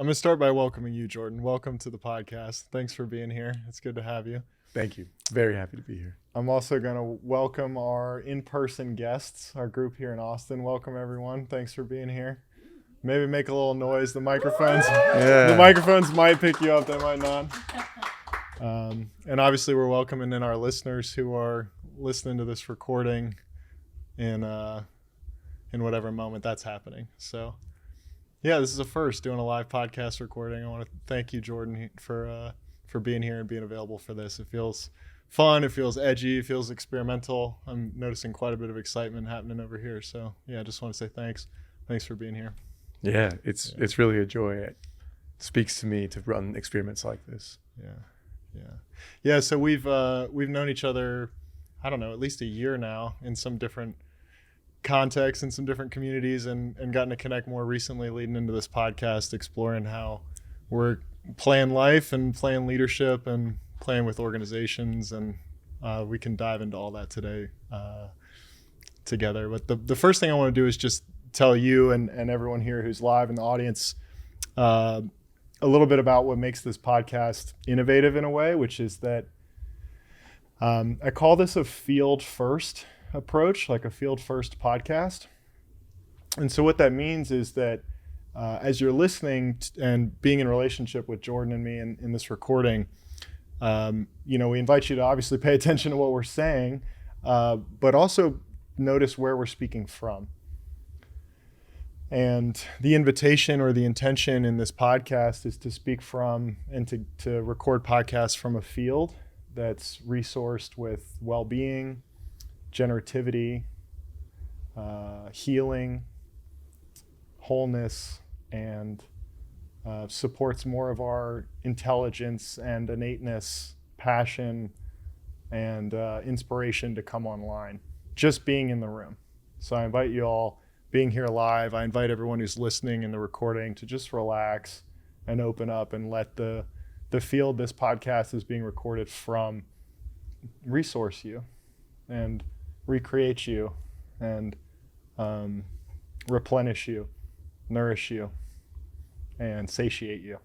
I'm going to start by welcoming you, Jordan. Welcome to the podcast. Thanks for being here. It's good to have you. Thank you. Very happy to be here. I'm also going to welcome our in-person guests, our group here in Austin. Welcome, everyone. Thanks for being here. Maybe make a little noise. The microphones might pick you up. They might not. And obviously, we're welcoming in our listeners who are listening to this recording in whatever moment that's happening. So, yeah, this is a first, doing a live podcast recording. I want to thank you, Jordan, for being here and being available for this. It feels fun. It feels edgy. It feels experimental. I'm noticing quite a bit of excitement happening over here. So, yeah, I just want to say thanks. Thanks for being here. Yeah, it's really a joy. It speaks to me to run experiments like this. Yeah. So we've known each other, I don't know, at least a year now in some different contexts and some different communities, and gotten to connect more recently leading into this podcast, exploring how we're playing life and playing leadership and playing with organizations, and we can dive into all that today together. But the first thing I want to do is just tell you and everyone here who's live in the audience a little bit about what makes this podcast innovative in a way, which is that I call this a field first approach, like a field first podcast. And so what that means is that as you're listening and being in relationship with Jordan and me in this recording, we invite you to obviously pay attention to what we're saying, but also notice where we're speaking from. And the invitation or the intention in this podcast is to speak from and to record podcasts from a field that's resourced with well-being, generativity, healing, wholeness, and supports more of our intelligence and innateness, passion, and inspiration to come online, just being in the room. So I invite you all, being here live, I invite everyone who's listening in the recording to just relax and open up and let the field this podcast is being recorded from resource you and recreate you and replenish you, nourish you, and satiate you.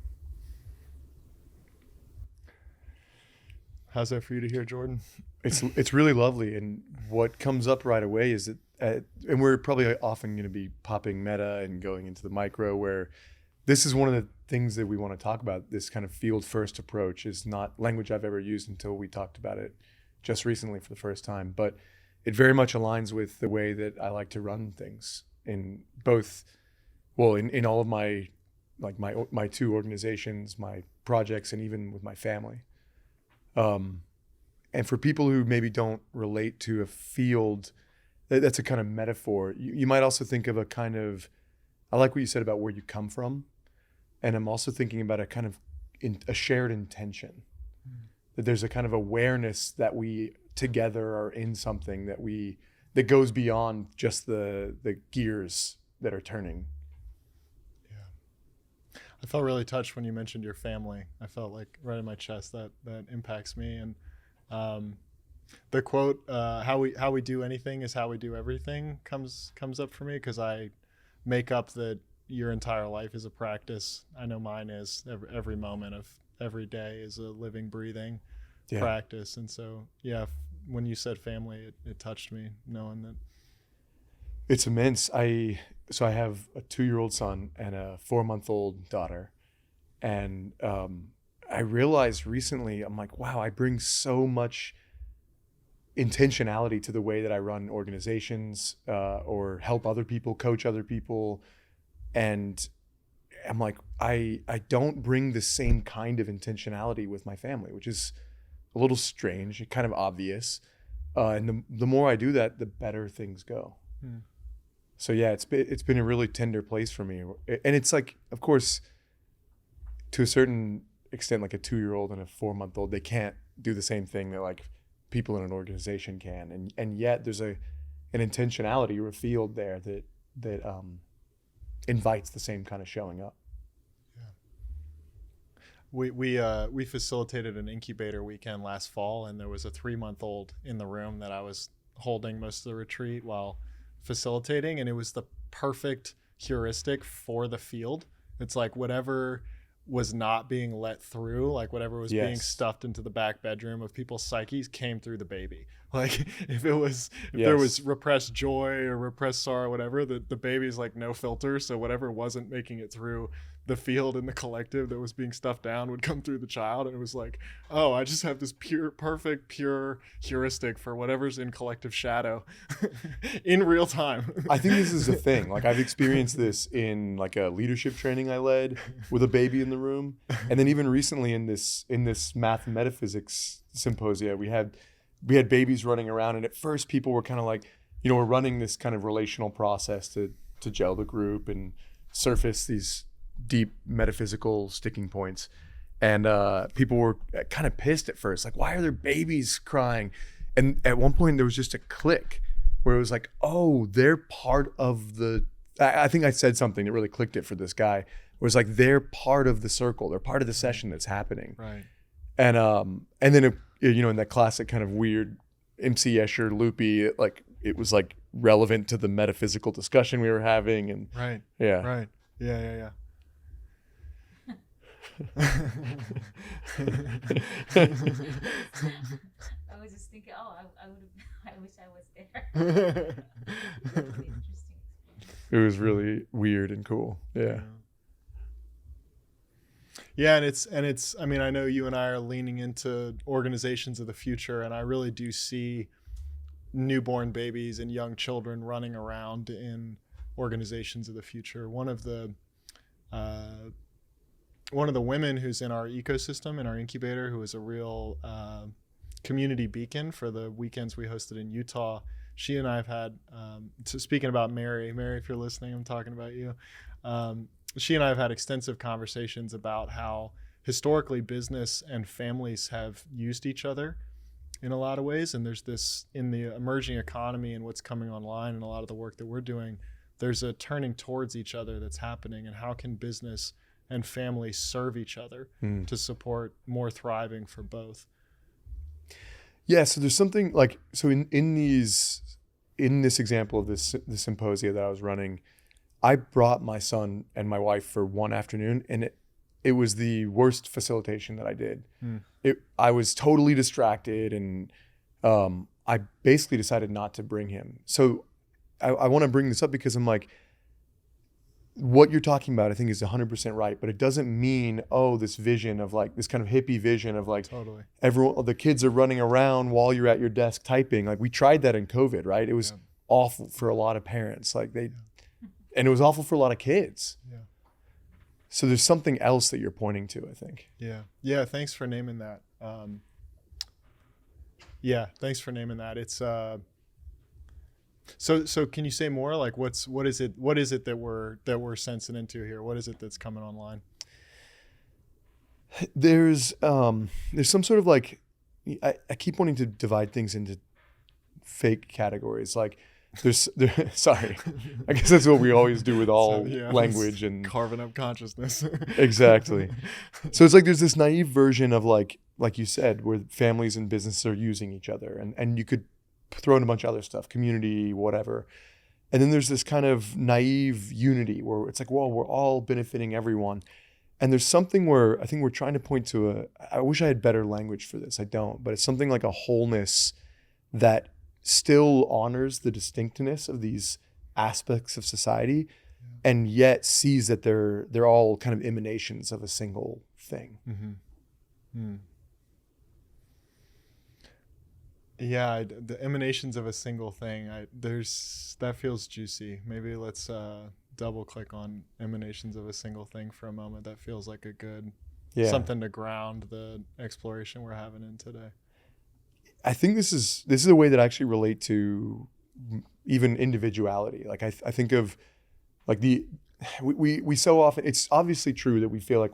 How's that for you to hear, Jordan? It's really lovely, and what comes up right away is that, and we're probably often going to be popping meta and going into the micro, where this is one of the things that we want to talk about. This kind of field first approach is not language I've ever used until we talked about it just recently for the first time, but it very much aligns with the way that I like to run things in both, in all of my, like my two organizations, my projects, and even with my family. And for people who maybe don't relate to a field, that's a kind of metaphor. You might also think of a kind of, I like what you said about where you come from. And I'm also thinking about a kind of a shared intention, that there's a kind of awareness that we together are in something that goes beyond just the gears that are turning. Yeah. I felt really touched when you mentioned your family. I felt like right in my chest that impacts me. And the quote, how we do anything is how we do everything comes up for me, because I make up that your entire life is a practice. I know mine is. Every moment of every day is a living, breathing practice. And so, when you said family, it touched me knowing that. It's immense. So I have a 2-year-old son and a 4-month-old daughter. And I realized recently, I'm like, wow, I bring so much intentionality to the way that I run organizations or help other people, coach other people. And I'm like, I don't bring the same kind of intentionality with my family, which is a little strange, kind of obvious. And the more I do that, the better things go. So yeah, it's been a really tender place for me. And it's like, of course, to a certain extent, like a 2-year-old and a 4-month-old, they can't do the same thing that like people in an organization can. And yet there's an intentionality or a field there that invites the same kind of showing up. We facilitated an incubator weekend last fall, and there was a 3-month-old in the room that I was holding most of the retreat while facilitating, and it was the perfect heuristic for the field It's like whatever was not being let through, like whatever was being Yes. stuffed into the back bedroom of people's psyches came through the baby. Like if there was Yes. repressed joy or repressed sorrow, whatever, the baby's like no filter. So whatever wasn't making it through the field and the collective that was being stuffed down would come through the child. And it was like, oh, I just have this perfect pure heuristic for whatever's in collective shadow in real time. I think this is the thing. Like I've experienced this in like a leadership training I led with a baby in the room. And then even recently in this math metaphysics symposia, we had babies running around, and at first people were kind of like, you know, we're running this kind of relational process to gel the group and surface these deep metaphysical sticking points. And people were kind of pissed at first, like, why are there babies crying? And at one point there was just a click where it was like, oh, they're part of the, I think I said something that really clicked it for this guy. It was like, they're part of the circle. They're part of the session that's happening. Right. And then, you know, in that classic kind of weird MC Escher loopy, it was like relevant to the metaphysical discussion we were having. And Right. yeah. Right. Yeah. I was just thinking, I wish I was there. Really interesting experience. It was really weird and cool. Yeah. Yeah, and it's I mean, I know you and I are leaning into organizations of the future, and I really do see newborn babies and young children running around in organizations of the future. One of the women who's in our ecosystem, in our incubator, who is a real community beacon for the weekends we hosted in Utah, she and I have had, speaking about Mary, if you're listening, I'm talking about you. She and I have had extensive conversations about how historically business and families have used each other in a lot of ways. And there's this, in the emerging economy and what's coming online and a lot of the work that we're doing, there's a turning towards each other that's happening. And how can business and family serve each other to support more thriving for both? Yeah, so there's something like, so in this example of the symposia that I was running, I brought my son and my wife for one afternoon, and it was the worst facilitation that I did. I was totally distracted, and I basically decided not to bring him. So I want to bring this up because I'm like, what you're talking about, I think, is 100% right, but it doesn't mean, this vision of like this kind of hippie vision of like Totally. everyone, the kids are running around while you're at your desk typing. Like we tried that in COVID, right? It was awful for a lot of parents. And it was awful for a lot of kids. Yeah. So there's something else that you're pointing to, I think. Yeah. Thanks for naming that. Thanks for naming that. It's so can you say more? Like what is it that we're sensing into here? What is it that's coming online? There's some sort of like, I keep wanting to divide things into fake categories. Like sorry, I guess that's what we always do with all language and carving up consciousness. Exactly. So it's like there's this naive version of like you said, where families and businesses are using each other, and you could throw in a bunch of other stuff, community, whatever. And then there's this kind of naive unity where it's like, well, we're all benefiting everyone. And there's something where I think we're trying to point to I wish I had better language for this. I don't, but it's something like a wholeness that still honors the distinctness of these aspects of society, and yet sees that they're all kind of emanations of a single thing. Yeah, the emanations of a single thing. That feels juicy. Maybe let's double click on emanations of a single thing for a moment. That feels like a good something to ground the exploration we're having in today. I think this is a way that I actually relate to even individuality. Like I think of like we so often, it's obviously true that we feel like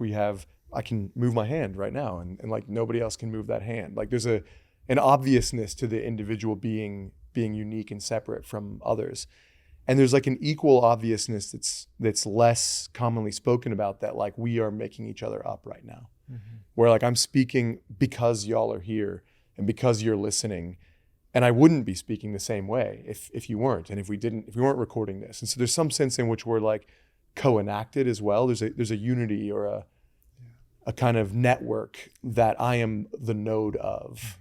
I can move my hand right now and like nobody else can move that hand. Like there's an obviousness to the individual being unique and separate from others. And there's like an equal obviousness that's less commonly spoken about, that like we are making each other up right now. Where like I'm speaking because y'all are here and because you're listening, and I wouldn't be speaking the same way if you weren't, and if we weren't recording this. And so there's some sense in which we're like co-enacted as well. There's a unity or a kind of network that I am the node of,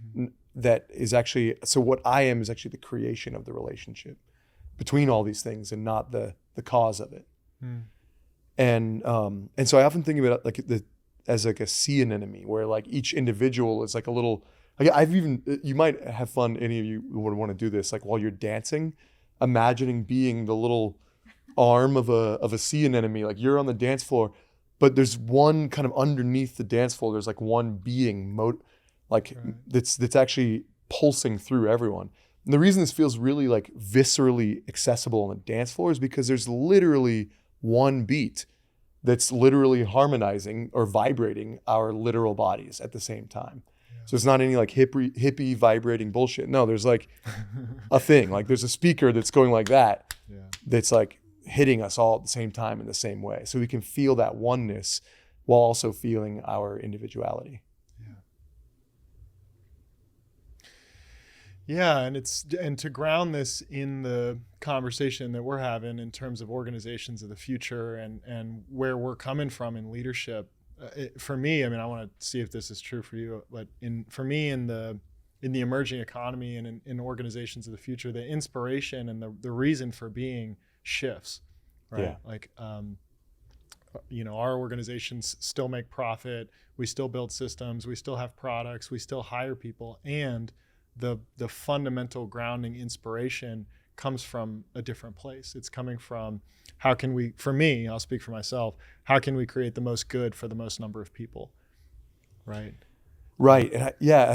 that is actually, so what I am is actually the creation of the relationship between all these things and not the cause of it. And so I often think about it as like a sea anemone, where like each individual is like a little, like you might have fun, any of you would want to do this, like while you're dancing, imagining being the little arm of a sea anemone, like you're on the dance floor, but there's one kind of underneath the dance floor, there's like one being that's actually pulsing through everyone. And the reason this feels really like viscerally accessible on the dance floor is because there's literally one beat that's literally harmonizing or vibrating our literal bodies at the same time. So it's not any like hippie vibrating bullshit. No, there's like a thing, like there's a speaker that's going like that, that's like hitting us all at the same time in the same way. So we can feel that oneness while also feeling our individuality. Yeah, and to ground this in the conversation that we're having in terms of organizations of the future and where we're coming from in leadership, for me, I mean, I want to see if this is true for you, but for me in the emerging economy and in organizations of the future, the inspiration and the reason for being shifts, right? Yeah. Like, our organizations still make profit, we still build systems, we still have products, we still hire people, and the fundamental grounding inspiration comes from a different place. It's coming from how can we, for me, I'll speak for myself, how can we create the most good for the most number of people, right? Right. And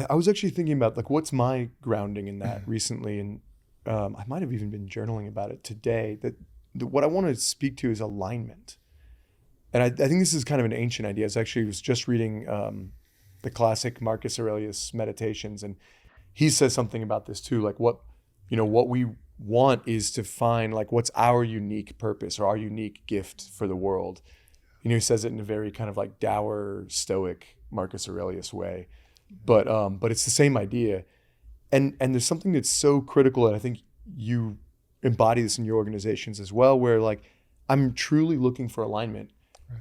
I was actually thinking about like, what's my grounding in that recently? And I might have even been journaling about it today, that what I want to speak to is alignment. And I think this is kind of an ancient idea. I was just reading the classic Marcus Aurelius Meditations, and he says something about this too, like what we want is to find like what's our unique purpose or our unique gift for the world. He says it in a very kind of like dour, stoic Marcus Aurelius way, but it's the same idea. And there's something that's so critical, and I think you embody this in your organizations as well, where like I'm truly looking for alignment.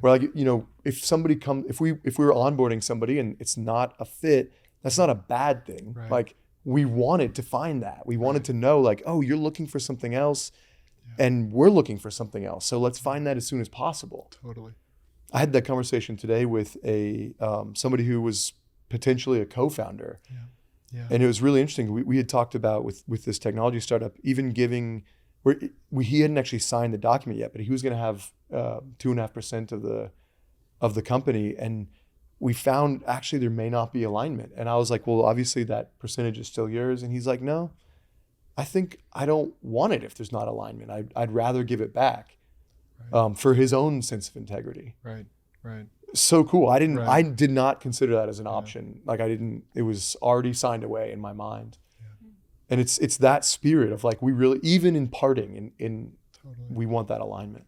Where like, if we were onboarding somebody and it's not a fit, that's not a bad thing. Right. Like we wanted to find that. We wanted to know like, oh, you're looking for something else and we're looking for something else. So let's find that as soon as possible. Totally. I had that conversation today with somebody who was potentially a co-founder. Yeah. And it was really interesting. We had talked about with this technology startup, even giving, he hadn't actually signed the document yet, but he was going to have 2.5% of the company. And we found actually there may not be alignment. And I was like, well, obviously that percentage is still yours. And he's like, no, I think I don't want it if there's not alignment. I'd rather give it back for his own sense of integrity. Right. So cool. I did not consider that as an option. Like it was already signed away in my mind. Yeah. And it's that spirit of like, we really, even in parting totally. We want that alignment.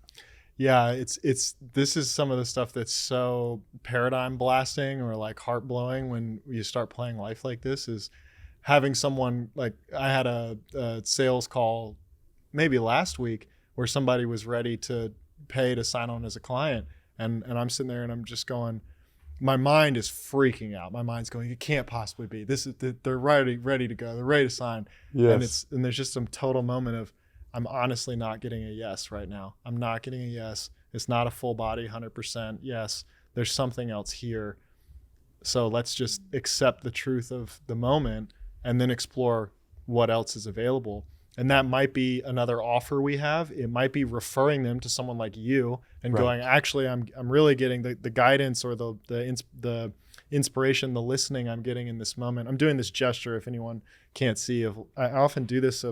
Yeah, this is some of the stuff that's so paradigm blasting or like heart blowing when you start playing life like this, is having someone like, I had a sales call maybe last week where somebody was ready to pay to sign on as a client, and I'm sitting there and I'm just going, my mind is freaking out. My mind's going, it can't possibly be. They're ready to go. They're ready to sign. Yes. And there's just some total moment of, I'm honestly not getting a yes right now. I'm not getting a yes. It's not a full body 100% yes. There's something else here. So let's just accept the truth of the moment and then explore what else is available. And that might be another offer we have. It might be referring them to someone like you and going, actually, I'm really getting the guidance or the inspiration, the listening I'm getting in this moment. I'm doing this gesture, if anyone can't see. I often do this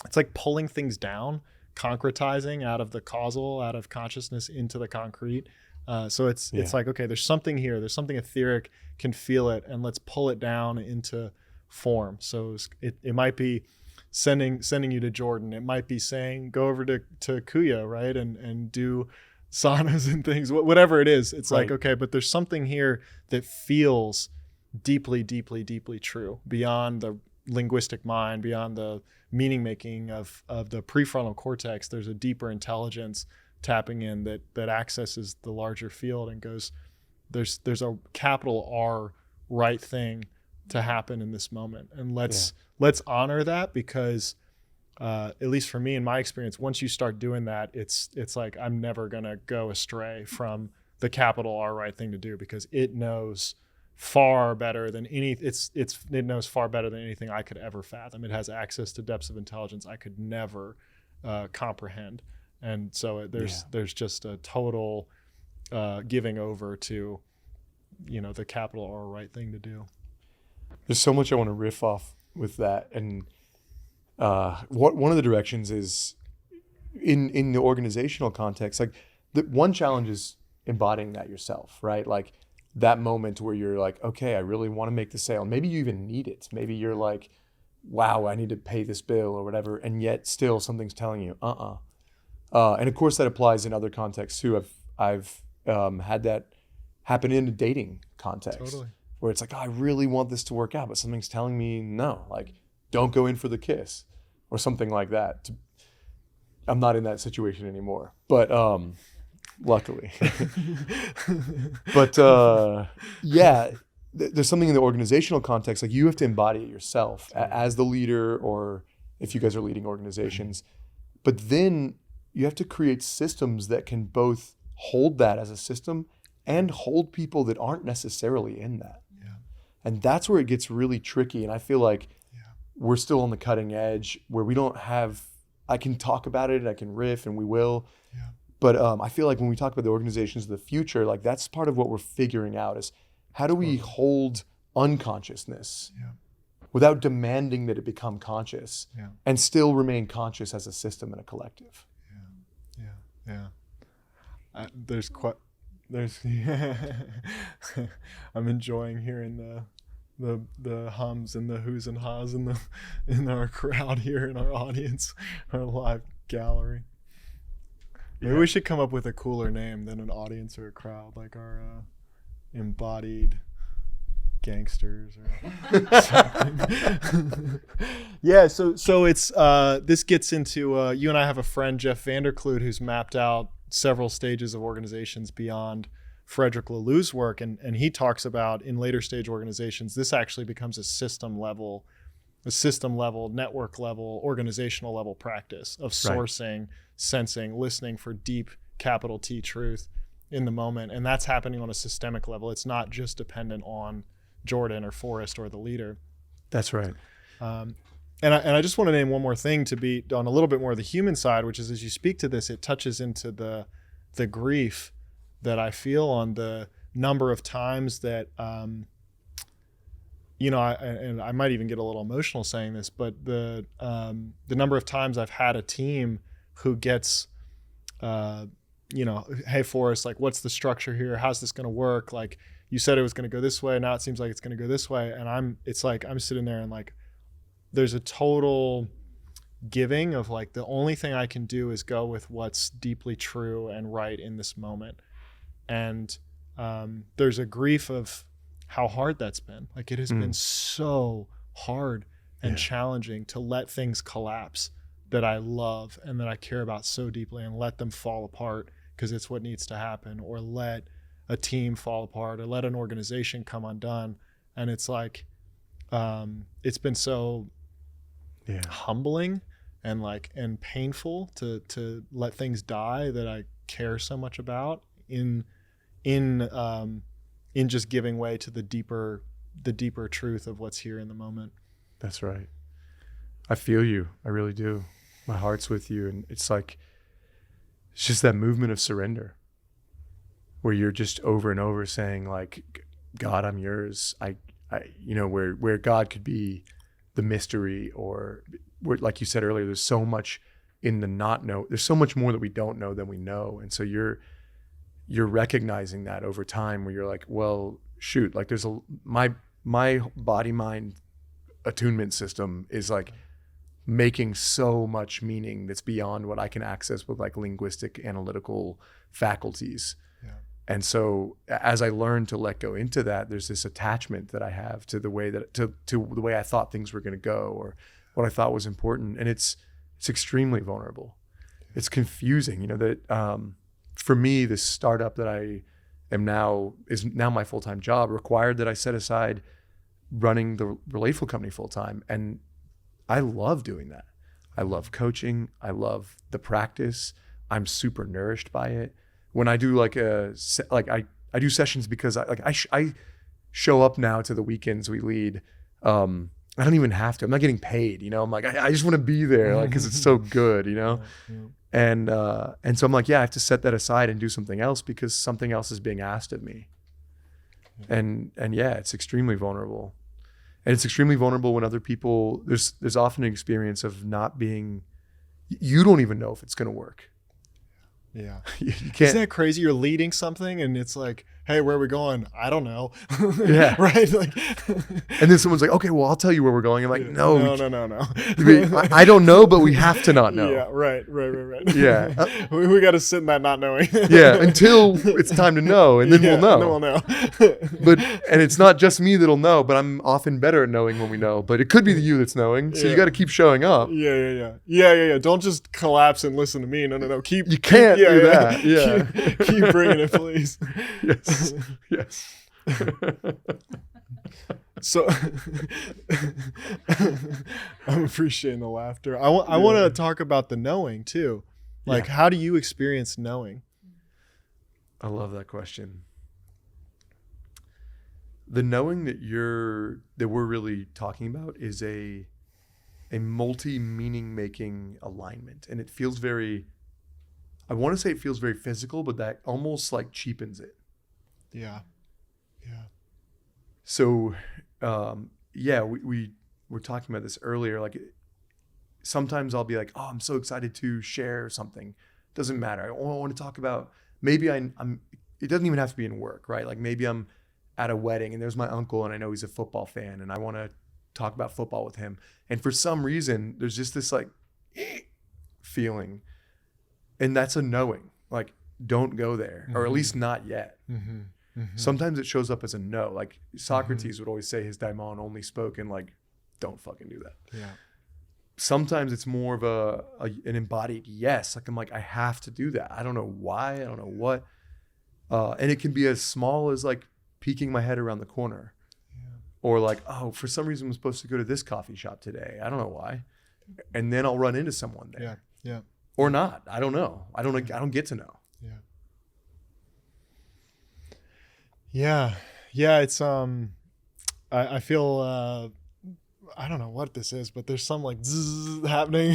it's like pulling things down, concretizing out of the causal, out of consciousness into the concrete. So it's like, okay, there's something here. There's something etheric, can feel it, and let's pull it down into form. So it might be sending you to Jordan. It might be saying, go over to Kuya, right? And do saunas and things, whatever it is. It's like, okay, but there's something here that feels deeply, deeply, deeply true beyond the linguistic mind, beyond the meaning making of the prefrontal cortex. There's a deeper intelligence tapping in that accesses the larger field and goes, there's a capital R right thing to happen in this moment, and let's honor that, because at least for me in my experience, once you start doing that, it's like I'm never gonna go astray from the capital R right thing to do, because it knows far better than it knows far better than anything I could ever fathom. It has access to depths of intelligence I could never comprehend, and so there's just a total giving over to, the capital R right thing to do. There's so much I want to riff off with that, and one of the directions is in the organizational context. Like, the one challenge is embodying that yourself, right? Like that moment where you're like, okay, I really want to make the sale. Maybe you even need it. Maybe you're like, wow, I need to pay this bill or whatever, and yet still something's telling you, and of course that applies in other contexts too. I've had that happen in a dating context. Totally. Where it's like, oh, I really want this to work out, but something's telling me no, like, don't go in for the kiss or something like that. I'm not in that situation anymore, but luckily. But there's something in the organizational context, like you have to embody it yourself as the leader, or if you guys are leading organizations. But then you have to create systems that can both hold that as a system and hold people that aren't necessarily in that. And that's where it gets really tricky. And I feel like we're still on the cutting edge where we don't have, I can talk about it and I can riff, and we will. Yeah. But I feel like when we talk about the organizations of the future, like that's part of what we're figuring out is how do we hold unconsciousness without demanding that it become conscious and still remain conscious as a system and a collective. I'm enjoying hearing the hums and the who's and ha's in our crowd here, in our audience, our live gallery. Maybe we should come up with a cooler name than an audience or a crowd, like our embodied gangsters or something. So it's this gets into you and I have a friend, Jeff Vanderkloot, who's mapped out several stages of organizations beyond Frederick Laloux's work, and he talks about in later stage organizations this actually becomes a system level, network level, organizational level practice of sourcing, sensing, listening for deep capital T truth in the moment, and that's happening on a systemic level. It's not just dependent on Jordan or Forrest or the leader. That's right. And I just want to name one more thing to be on a little bit more of the human side, which is as you speak to this, it touches into the grief that I feel on the number of times that, and I might even get a little emotional saying this, but the number of times I've had a team who gets, hey, Forrest, like, what's the structure here? How's this going to work? Like, you said it was going to go this way. Now it seems like it's going to go this way. And I'm sitting there and like, there's a total giving of like, the only thing I can do is go with what's deeply true and right in this moment. And there's a grief of how hard that's been. Like, it has been so hard and challenging to let things collapse that I love and that I care about so deeply, and let them fall apart because it's what needs to happen, or let a team fall apart, or let an organization come undone. And it's like, it's been so humbling and painful to let things die that I care so much about in just giving way to the deeper truth of what's here in the moment. That's right. I feel you. I really do. My heart's with you. And it's like, it's just that movement of surrender where you're just over and over saying like, God, I'm yours. Where God could be the mystery, or where, like you said earlier, there's so much in the not know. There's so much more that we don't know than we know. And so you're recognizing that over time where you're like, well, shoot, like there's my body mind attunement system is like making so much meaning that's beyond what I can access with like linguistic analytical faculties. And so as I learn to let go into that, there's this attachment that I have to the way that to the way I thought things were going to go, or what I thought was important. And it's extremely vulnerable. it's confusing, that for me, this startup that I am now is now my full-time job required that I set aside running the Relateful company full-time. And I love doing that. I love coaching. I love the practice. I'm super nourished by it. When I do I do sessions because I show up now to the weekends we lead. I don't even have to. I'm not getting paid. I'm like, I just want to be there, because it's so good. Yeah. And so I'm like, I have to set that aside and do something else because something else is being asked of me. And it's extremely vulnerable. And it's extremely vulnerable when other people, there's often an experience of not being, you don't even know if it's going to work. Yeah. You can't. Isn't that crazy? You're leading something and it's like, hey, where are we going? I don't know. Yeah. Right. Like, and then someone's like, okay, well, I'll tell you where we're going. I'm like, no. I I don't know, but we have to not know. Yeah. Right. Yeah. We got to sit in that not knowing. Yeah. Until it's time to know. And then we'll know. And then we'll know. And it's not just me that'll know, but I'm often better at knowing when we know, but it could be you that's knowing. So you got to keep showing up. Yeah. Don't just collapse and listen to me. No. You can't do that. Yeah. Keep bringing it, please. Yes. So I'm appreciating the laughter. I want to talk about the knowing too. Like, how do you experience knowing? I love that question. The knowing that we're really talking about is a multi-meaning making alignment. And it feels I want to say it feels very physical, but that almost like cheapens it. Yeah. So, we were talking about this earlier. Like, sometimes I'll be like, oh, I'm so excited to share something. Doesn't matter. I want to talk about, maybe I'm, it doesn't even have to be in work, right? Like maybe I'm at a wedding and there's my uncle and I know he's a football fan and I want to talk about football with him. And for some reason, there's just this like feeling. And that's a knowing, like, don't go there, or at least not yet. Sometimes it shows up as a no. Like Socrates would always say his daimon only spoke in like, don't fucking do that. Yeah. Sometimes it's more of an embodied yes. Like I'm like, I have to do that. I don't know why. I don't know what. And it can be as small as like peeking my head around the corner. Or like, oh, for some reason I'm supposed to go to this coffee shop today. I don't know why. And then I'll run into someone there. Yeah. Or not. I don't know. I don't get to know. Yeah. It's I feel I don't know what this is, but there's some like zzz happening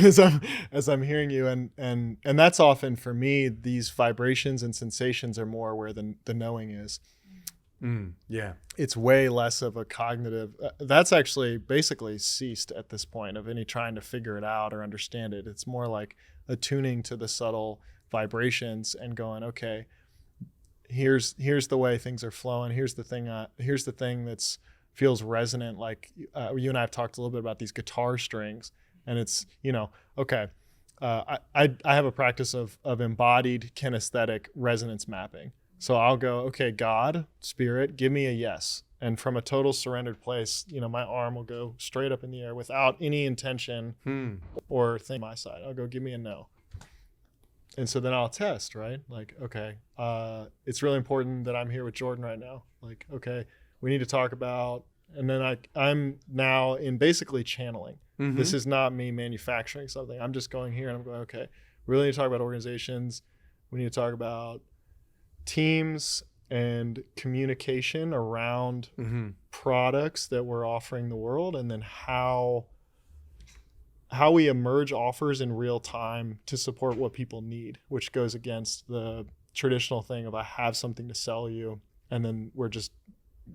as I'm hearing you, and that's often for me, these vibrations and sensations are more where the knowing is. Yeah. It's way less of a cognitive, that's actually basically ceased at this point of any trying to figure it out or understand it. It's more like attuning to the subtle vibrations and going, okay, here's the way things are flowing. Here's the thing that's feels resonant. Like you and I have talked a little bit about these guitar strings, and it's, okay. I have a practice of embodied kinesthetic resonance mapping. So I'll go, okay, God, spirit, give me a yes. And from a total surrendered place, my arm will go straight up in the air without any intention or thing on my side. I'll go, give me a no. And so then I'll test, right? Like, okay, it's really important that I'm here with Jordan right now. Like, okay, we need to talk about, and then I'm now in basically channeling. This is not me manufacturing something. I'm just going here and I'm going, okay, we really need to talk about organizations. We need to talk about teams and communication around products that we're offering the world, and then how we emerge offers in real time to support what people need, which goes against the traditional thing of I have something to sell you, and then we're just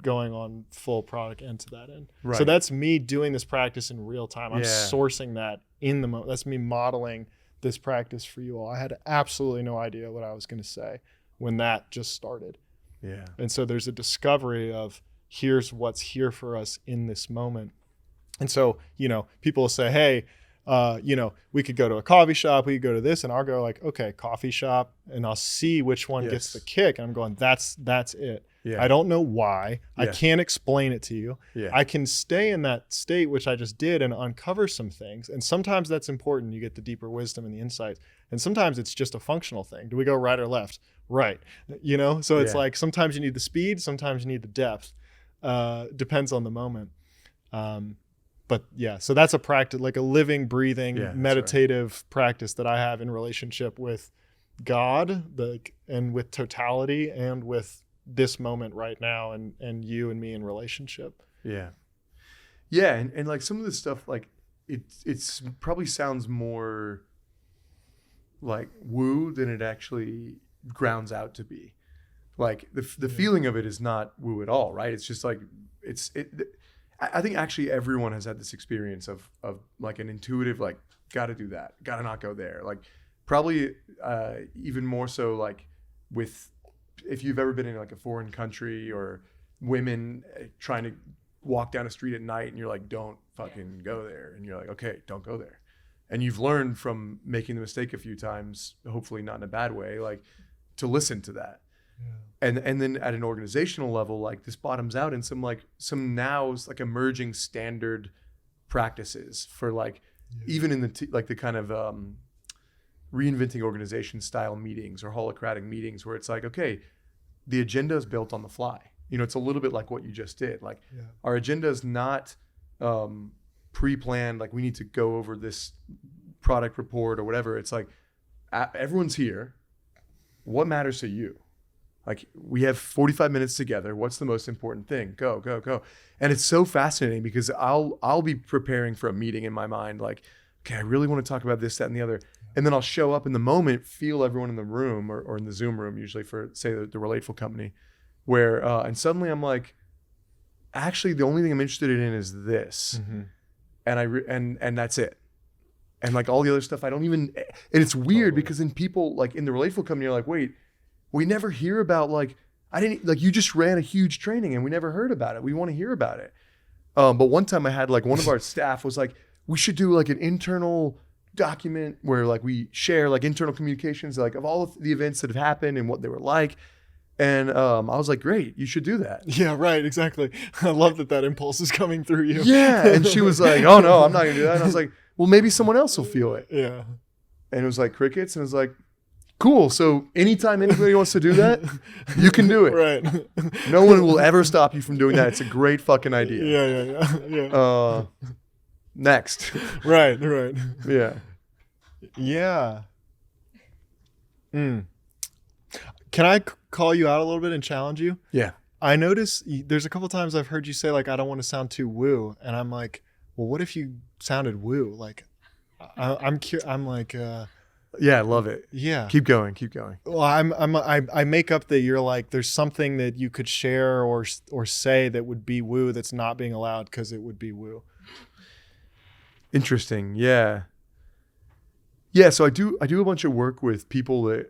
going on full product end to that end. Right. So that's me doing this practice in real time. I'm sourcing that in the moment. That's me modeling this practice for you all. I had absolutely no idea what I was going to say when that just started. Yeah. And so there's a discovery of here's what's here for us in this moment. And so, people will say, hey, We could go to a coffee shop, we could go to this, and I'll go like, okay, coffee shop, and I'll see which one gets the kick. And I'm going, that's it. Yeah. I don't know why. I Yeah. can't explain it to you. Yeah. I can stay in that state, which I just did, and uncover some things. And sometimes that's important. You get the deeper wisdom and the insights. And sometimes it's just a functional thing. Do we go right or left? Right. So it's like sometimes you need the speed, sometimes you need the depth. Depends on the moment. But yeah, so that's a practice, like a living, breathing, meditative practice that I have in relationship with God, and with totality, and with this moment right now, and you and me in relationship. Yeah. Yeah. And like some of the stuff, like it's probably sounds more like woo than it actually grounds out to be. Like the feeling of it is not woo at all, right? It's just like, I think actually everyone has had this experience of like an intuitive, like, gotta do that, gotta not go there. Like probably even more so like if you've ever been in like a foreign country, or women trying to walk down a street at night and you're like, don't fucking go there. And you're like, okay, don't go there. And you've learned from making the mistake a few times, hopefully not in a bad way, like to listen to that. Yeah. And then at an organizational level, like this bottoms out in some now emerging standard practices for like, even in the kind of reinventing organization style meetings or holocratic meetings, where it's like, okay, the agenda is built on the fly. It's a little bit like what you just did. Like our agenda is not pre-planned. Like we need to go over this product report or whatever. It's like everyone's here. What matters to you? Like we have 45 minutes together. What's the most important thing? Go, go, go. And it's so fascinating because I'll be preparing for a meeting in my mind. Like, okay, I really want to talk about this, that, and the other. And then I'll show up in the moment, feel everyone in the room or in the Zoom room, usually for say the Relateful company, where, and suddenly I'm like, actually the only thing I'm interested in is this. Mm-hmm. And that's it. And like all the other stuff, I don't even, and it's weird because in people like in the Relateful company, you're like, wait, we never hear about like, you just ran a huge training and we never heard about it. We want to hear about it. But one time I had like one of our staff was like, we should do like an internal document where like we share like internal communications, like of all of the events that have happened and what they were like. And I was like, great, you should do that. Yeah, right, exactly. I love that impulse is coming through you. Yeah. And she was like, oh no, I'm not gonna do that. And I was like, well, maybe someone else will feel it. Yeah. And it was like crickets. And it was like, cool. So anytime anybody wants to do that, you can do it. Right. No one will ever stop you from doing that. It's a great fucking idea. Yeah. Next. Right. Yeah. Yeah. Can I call you out a little bit and challenge you? Yeah. I notice there's a couple times I've heard you say like, I don't want to sound too woo. And I'm like, well, what if you sounded woo? Like I'm like, yeah, I love it. Yeah. Keep going. Well, I make up that you're like, there's something that you could share or say that would be woo that's not being allowed because it would be woo. Interesting. Yeah. Yeah. So I do a bunch of work with people that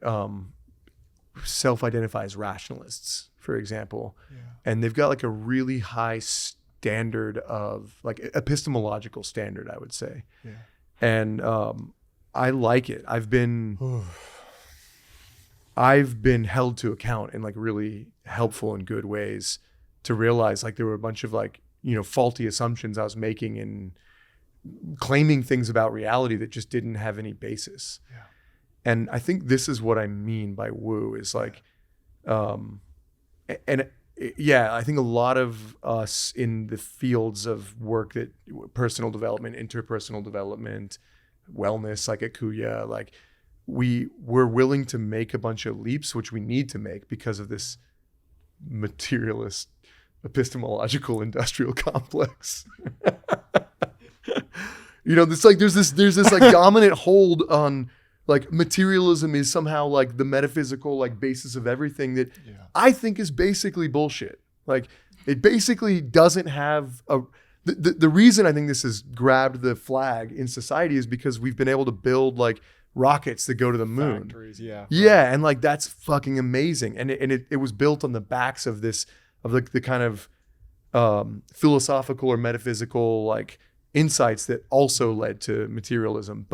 self-identify as rationalists, for example. Yeah. And they've got like a really high standard of like epistemological standard, I would say. Yeah. And I like it. I've been held to account in like really helpful and good ways to realize like there were a bunch of like, faulty assumptions I was making and claiming things about reality that just didn't have any basis. Yeah. And I think this is what I mean by woo is like, I think a lot of us in the fields of work that personal development, interpersonal development, wellness, like at Kuya, like we're willing to make a bunch of leaps, which we need to make because of this materialist epistemological industrial complex. It's like there's this like dominant hold on like materialism is somehow like the metaphysical like basis of everything that I think is basically bullshit. Like it basically doesn't have the reason I think this has grabbed the flag in society is because we've been able to build like rockets that go to the moon. Factories, yeah. Yeah, right. And like that's fucking amazing. And it was built on the backs of the kind of philosophical or metaphysical like insights that also led to materialism.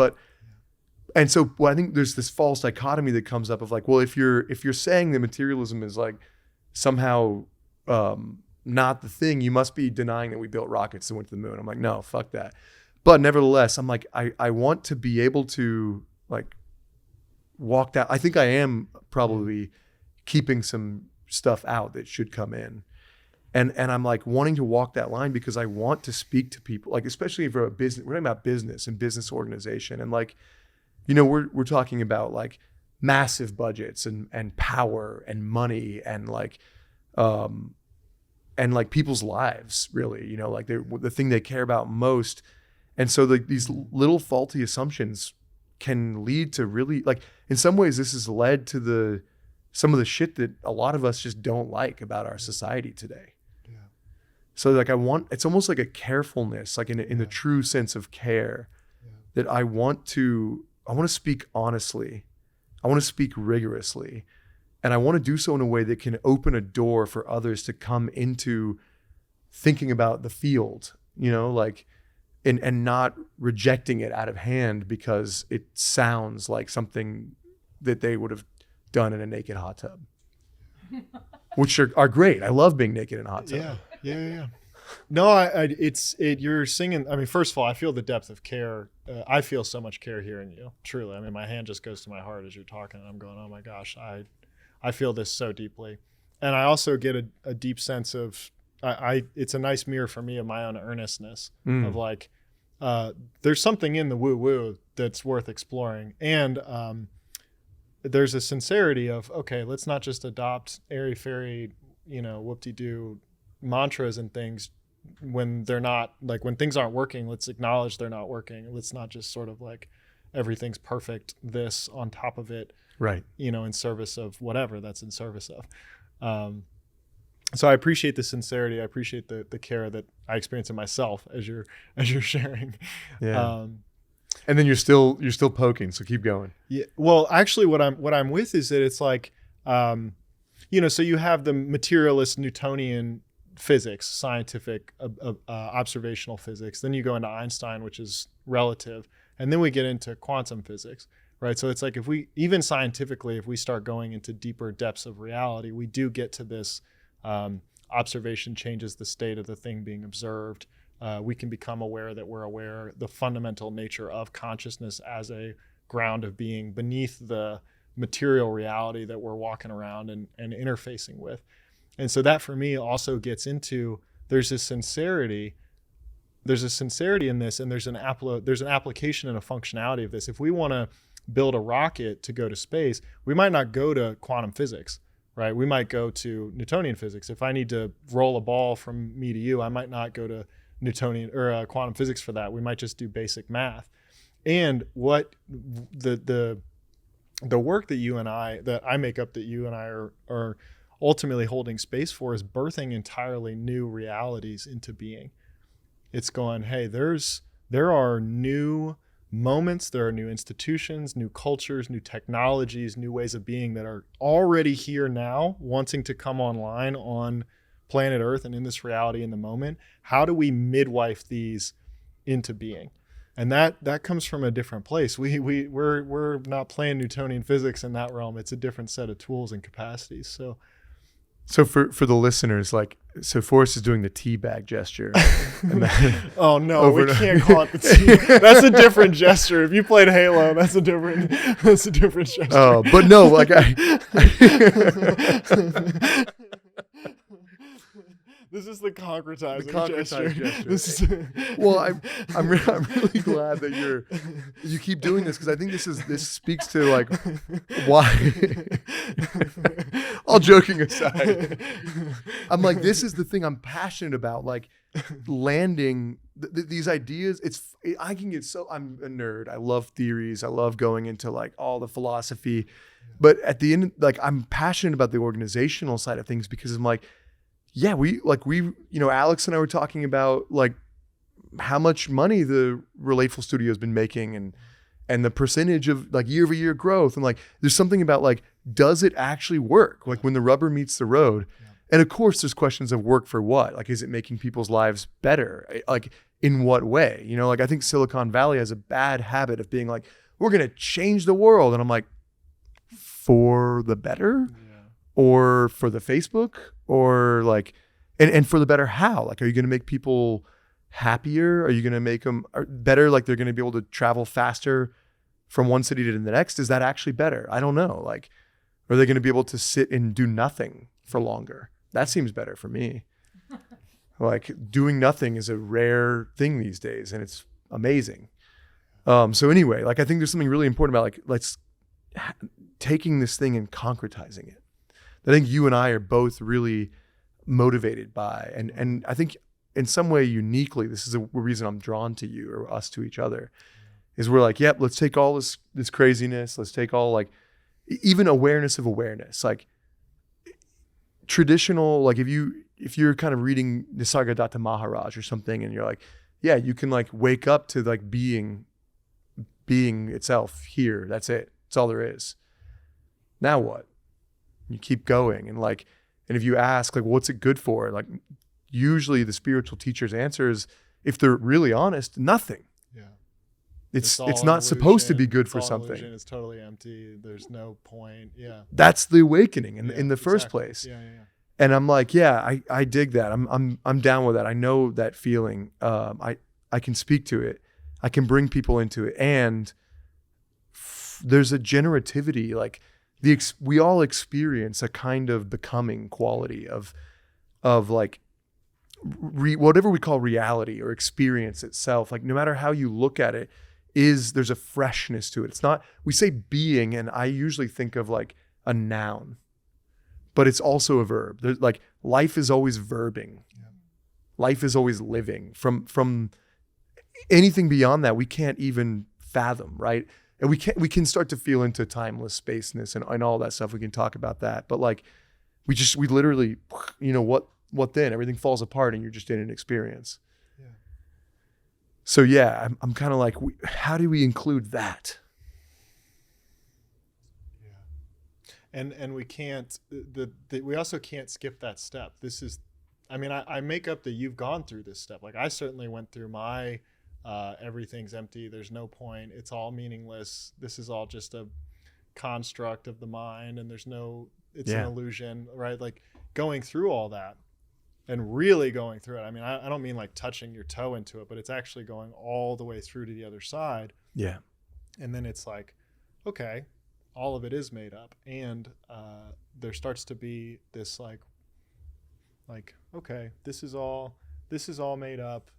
And so I think there's this false dichotomy that comes up of like, well, if you're saying that materialism is like somehow not the thing, you must be denying that we built rockets and went to the moon. I'm like, no, fuck that. But nevertheless, I'm like, I want to be able to like walk that. I think I am probably keeping some stuff out that should come in. And I'm like wanting to walk that line because I want to speak to people, like especially for a business, we're talking about business and business organization. And like, you know, we're talking about like massive budgets and power and money and like people's lives, really, you know, like the thing they care about most. And so like these little faulty assumptions can lead to really, like, in some ways this has led to some of the shit that a lot of us just don't like about our society today. Yeah. So like it's almost like a carefulness, like in the true sense of care, that I want to speak honestly. I want to speak rigorously. And I want to do so in a way that can open a door for others to come into thinking about the field, you know, like, and not rejecting it out of hand because it sounds like something that they would have done in a naked hot tub, which are great. I love being naked in a hot tub. Yeah. No, you're singing. I mean, first of all, I feel the depth of care. I feel so much care hearing you, truly. I mean, my hand just goes to my heart as you're talking and I'm going, oh my gosh, I feel this so deeply. And I also get a deep sense of, it's a nice mirror for me of my own earnestness of like, there's something in the woo-woo that's worth exploring. And there's a sincerity of, okay, let's not just adopt airy-fairy, you know, whoop-de-doo mantras and things when they're not, like when things aren't working, let's acknowledge they're not working. Let's not just sort of like everything's perfect, this on top of it, right? You know, in service of whatever that's in service of. So I appreciate the sincerity. I appreciate the care that I experience in myself as you're sharing. Yeah. And then you're still poking, so keep going. Yeah. Well, actually, what I'm with is that it's like, you know, so you have the materialist Newtonian physics, scientific observational physics. Then you go into Einstein, which is relative, and then we get into quantum physics, right? So it's like if we, even scientifically, if we start going into deeper depths of reality, we do get to this observation changes the state of the thing being observed. We can become aware that we're aware, the fundamental nature of consciousness as a ground of being beneath the material reality that we're walking around and interfacing with. And so that for me also gets into, there's a sincerity in this, and there's an application and a functionality of this. If we want to build a rocket to go to space, we might not go to quantum physics, right? We might go to Newtonian physics. If I need to roll a ball from me to you, I might not go to Newtonian or quantum physics for that. We might just do basic math. And what the work that I make up, that you and I are ultimately holding space for, is birthing entirely new realities into being. It's going, hey, there are new moments, there are new institutions, new cultures, new technologies, new ways of being that are already here now, wanting to come online on planet Earth and in this reality in the moment. How do we midwife these into being? And that comes from a different place. We're not playing Newtonian physics in that realm. It's a different set of tools and capacities. So for the listeners, like, so Forrest is doing the teabag gesture. Oh no, we can't call it the teabag. That's a different gesture. If you played Halo, that's a different gesture. Oh, but no, like This is the concretizing gesture. Well, I'm really glad that you keep doing this, because I think this speaks to like why. All joking aside, I'm like, this is the thing I'm passionate about, like landing these ideas. I can get so, I'm a nerd. I love theories. I love going into like all the philosophy, but at the end, like, I'm passionate about the organizational side of things, because I'm like, yeah, we, you know, Alex and I were talking about like how much money the Relateful Studio has been making and the percentage of like year over year growth. And like, there's something about like, does it actually work? Like when the rubber meets the road. Yeah. And of course there's questions of work for what? Like, is it making people's lives better? Like, in what way? You know, like I think Silicon Valley has a bad habit of being like, we're going to change the world. And I'm like, for the better or for the Facebook or like, and for the better how? Like, are you going to make people happier? Are you going to make them better? Like they're going to be able to travel faster from one city to the next? Is that actually better? I don't know. Like, are they going to be able to sit and do nothing for longer? That seems better for me. Like doing nothing is a rare thing these days and it's amazing. So anyway, like I think there's something really important about like, taking this thing and concretizing it. I think you and I are both really motivated by, and I think in some way uniquely, this is a reason I'm drawn to you or us to each other, is we're like, yep, let's take all this craziness. Let's take all like, even awareness of awareness, like traditional, like if you're kind of reading Nisargadatta Maharaj or something and you're like, yeah, you can like wake up to like being itself here. That's it. That's all there is. Now what? You keep going. And like, and if you ask like, what's it good for? Like usually the spiritual teacher's answer is, if they're really honest, nothing. Yeah. It's all not illusion. supposed to be good It's for all something. illusion. It's totally empty. There's no point. Yeah. That's the awakening in the first exactly. place. Yeah. And I'm like, yeah, I dig that. I'm down with that. I know that feeling. I can speak to it. I can bring people into it. And there's a generativity, like we all experience a kind of becoming quality of like whatever we call reality or experience itself. Like no matter how you look at it, there's a freshness to it. It's not, we say being, and I usually think of like a noun, but it's also a verb. There's like life is always verbing. Yeah. Life is always living. From anything beyond that, we can't even fathom, right? And we can start to feel into timeless spaceness and all that stuff. We can talk about that. But like we literally, you know, what then? Everything falls apart and you're just in an experience. Yeah. So yeah, I'm kind of like, how do we include that? And we can't, we also can't skip that step. This is, I mean, I make up that you've gone through this step. Like I certainly went through my, everything's empty. There's no point. It's all meaningless. This is all just a construct of the mind and it's an illusion, right? Like going through all that and really going through it. I mean, I don't mean like touching your toe into it, but it's actually going all the way through to the other side. Yeah. And then it's like, okay, all of it is made up, and there starts to be this like okay, this is all made up.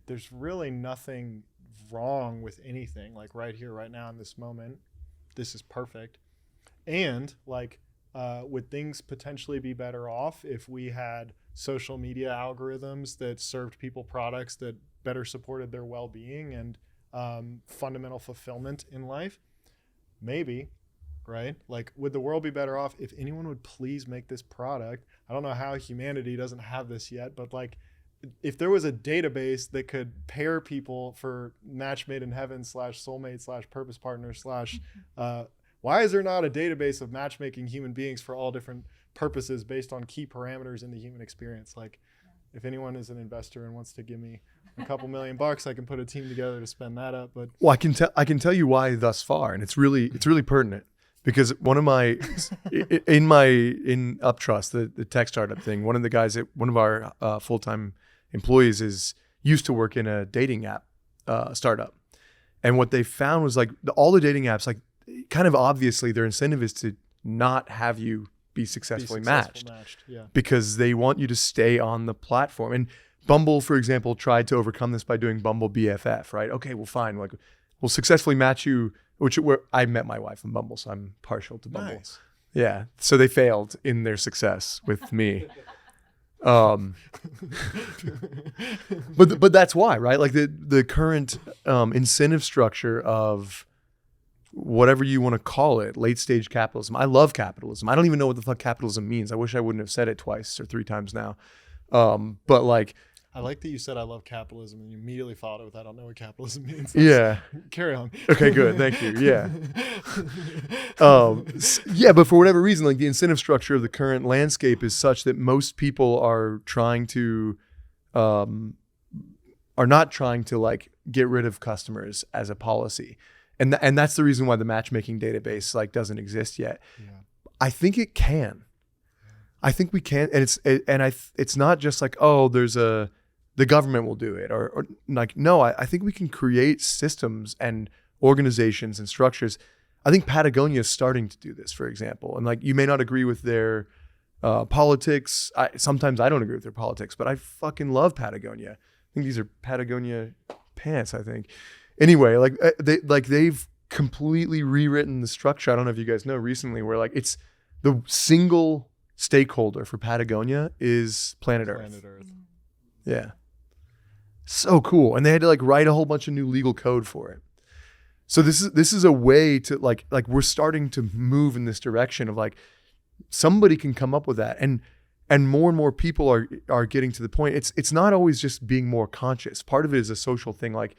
There's really nothing wrong with anything. Like right here, right now, in this moment, this is perfect. And like, would things potentially be better off if we had social media algorithms that served people products that better supported their well-being and fundamental fulfillment in life? Maybe. Right? Like, would the world be better off if anyone would please make this product? I don't know how humanity doesn't have this yet, but like, if there was a database that could pair people for match made in heaven / soulmate / purpose partner / why is there not a database of matchmaking human beings for all different purposes based on key parameters in the human experience? Like, if anyone is an investor and wants to give me a couple $1 million, I can put a team together to spend that up. But well, I can tell you why thus far, and it's really pertinent. Because one of my, in Uptrust, the tech startup thing, one of the guys one of our full-time employees used to work in a dating app startup. And what they found was like all the dating apps, like kind of obviously their incentive is to not have you be successfully matched. Yeah. Because they want you to stay on the platform. And Bumble, for example, tried to overcome this by doing Bumble BFF, right? Okay, well, fine. Like, we'll successfully match you. Where I met my wife on Bumble, so I'm partial to Bumble. Nice. Yeah, so they failed in their success with me. But that's why, right? Like the current incentive structure of whatever you want to call it, late stage capitalism. I love capitalism. I don't even know what the fuck capitalism means. I wish I wouldn't have said it twice or 3 times now. But like, I like that you said I love capitalism and you immediately followed it with I don't know what capitalism means. Yeah. Carry on. Okay, good. Thank you. Yeah. Yeah, but for whatever reason, like the incentive structure of the current landscape is such that most people are trying to are not trying to like get rid of customers as a policy. And that's the reason why the matchmaking database like doesn't exist yet. Yeah. I think it can. I think we can, and it's not just like, oh, the government will do it, or like, no, I think we can create systems and organizations and structures. I think Patagonia is starting to do this, for example, and like, you may not agree with their politics. Sometimes I don't agree with their politics, but I fucking love Patagonia. I think these are Patagonia pants, I think. Anyway, like they've completely rewritten the structure. I don't know if you guys know recently, where like it's the single stakeholder for Patagonia is planet Earth. Yeah. So cool. And they had to like write a whole bunch of new legal code for it. So this is a way to like we're starting to move in this direction of like, somebody can come up with that. And more people are getting to the point. It's not always just being more conscious. Part of it is a social thing. Like,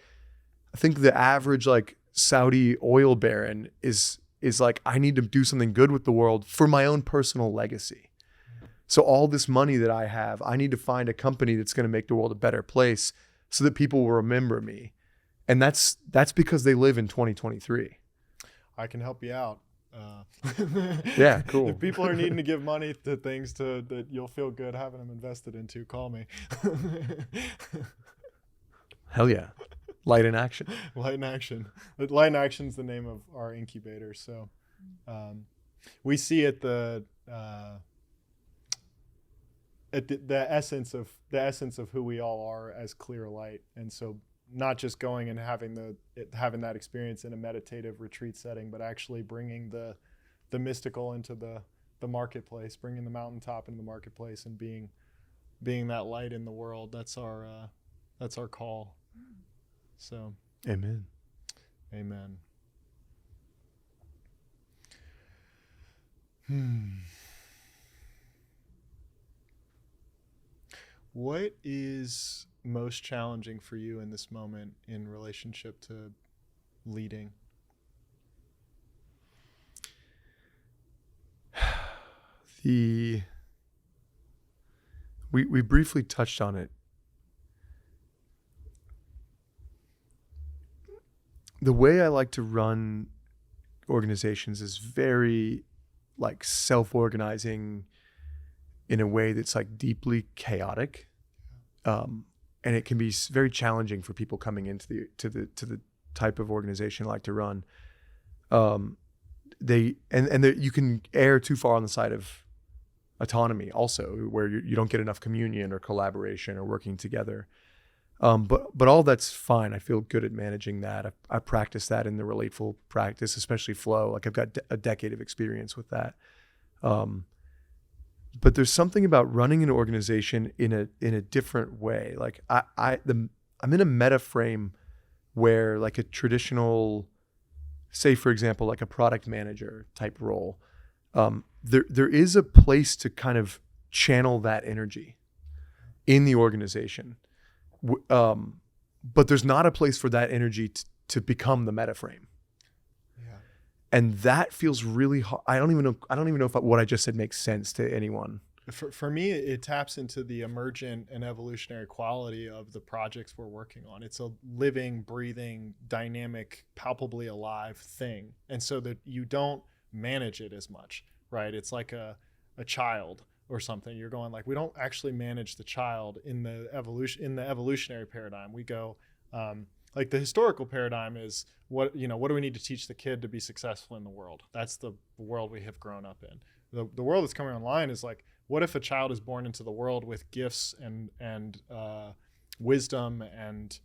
I think the average like Saudi oil baron is like, I need to do something good with the world for my own personal legacy. So all this money that I have, I need to find a company that's going to make the world a better place so that people will remember me. And that's because they live in 2023. I can help you out. Yeah, cool. If people are needing to give money to things that you'll feel good having them invested into, call me. Hell yeah. Light in Action. Light in Action. Light in Action is the name of our incubator. So we see it the essence of who we all are as clear light. And so not just going and having that experience in a meditative retreat setting, but actually bringing the mystical into the marketplace, bringing the mountaintop into the marketplace, and being that light in the world. That's our call. So amen. What is most challenging for you in this moment in relationship to leading? We briefly touched on it. The way I like to run organizations is very like self-organizing in a way that's like deeply chaotic. And it can be very challenging for people coming into the type of organization I like to run. You can err too far on the side of autonomy also, where you don't get enough communion or collaboration or working together. But all that's fine. I feel good at managing that. I practice that in the relateful practice, especially flow. Like, I've got a decade of experience with that. But there's something about running an organization in a different way. Like I'm in a meta frame where, like, a traditional, say for example, like a product manager type role, there is a place to kind of channel that energy in the organization. But there's not a place for that energy to become the meta frame. Yeah. And that feels really hard. I don't even know if what I just said makes sense to anyone. For me, it taps into the emergent and evolutionary quality of the projects we're working on. It's a living, breathing, dynamic, palpably alive thing. And so that you don't manage it as much, right? It's like a child or something. You're going like, we don't actually manage the child in the evolutionary paradigm. We go, like, the historical paradigm is what do we need to teach the kid to be successful in the world? That's the world we have grown up in. The world that's coming online is like, what if a child is born into the world with gifts and wisdom and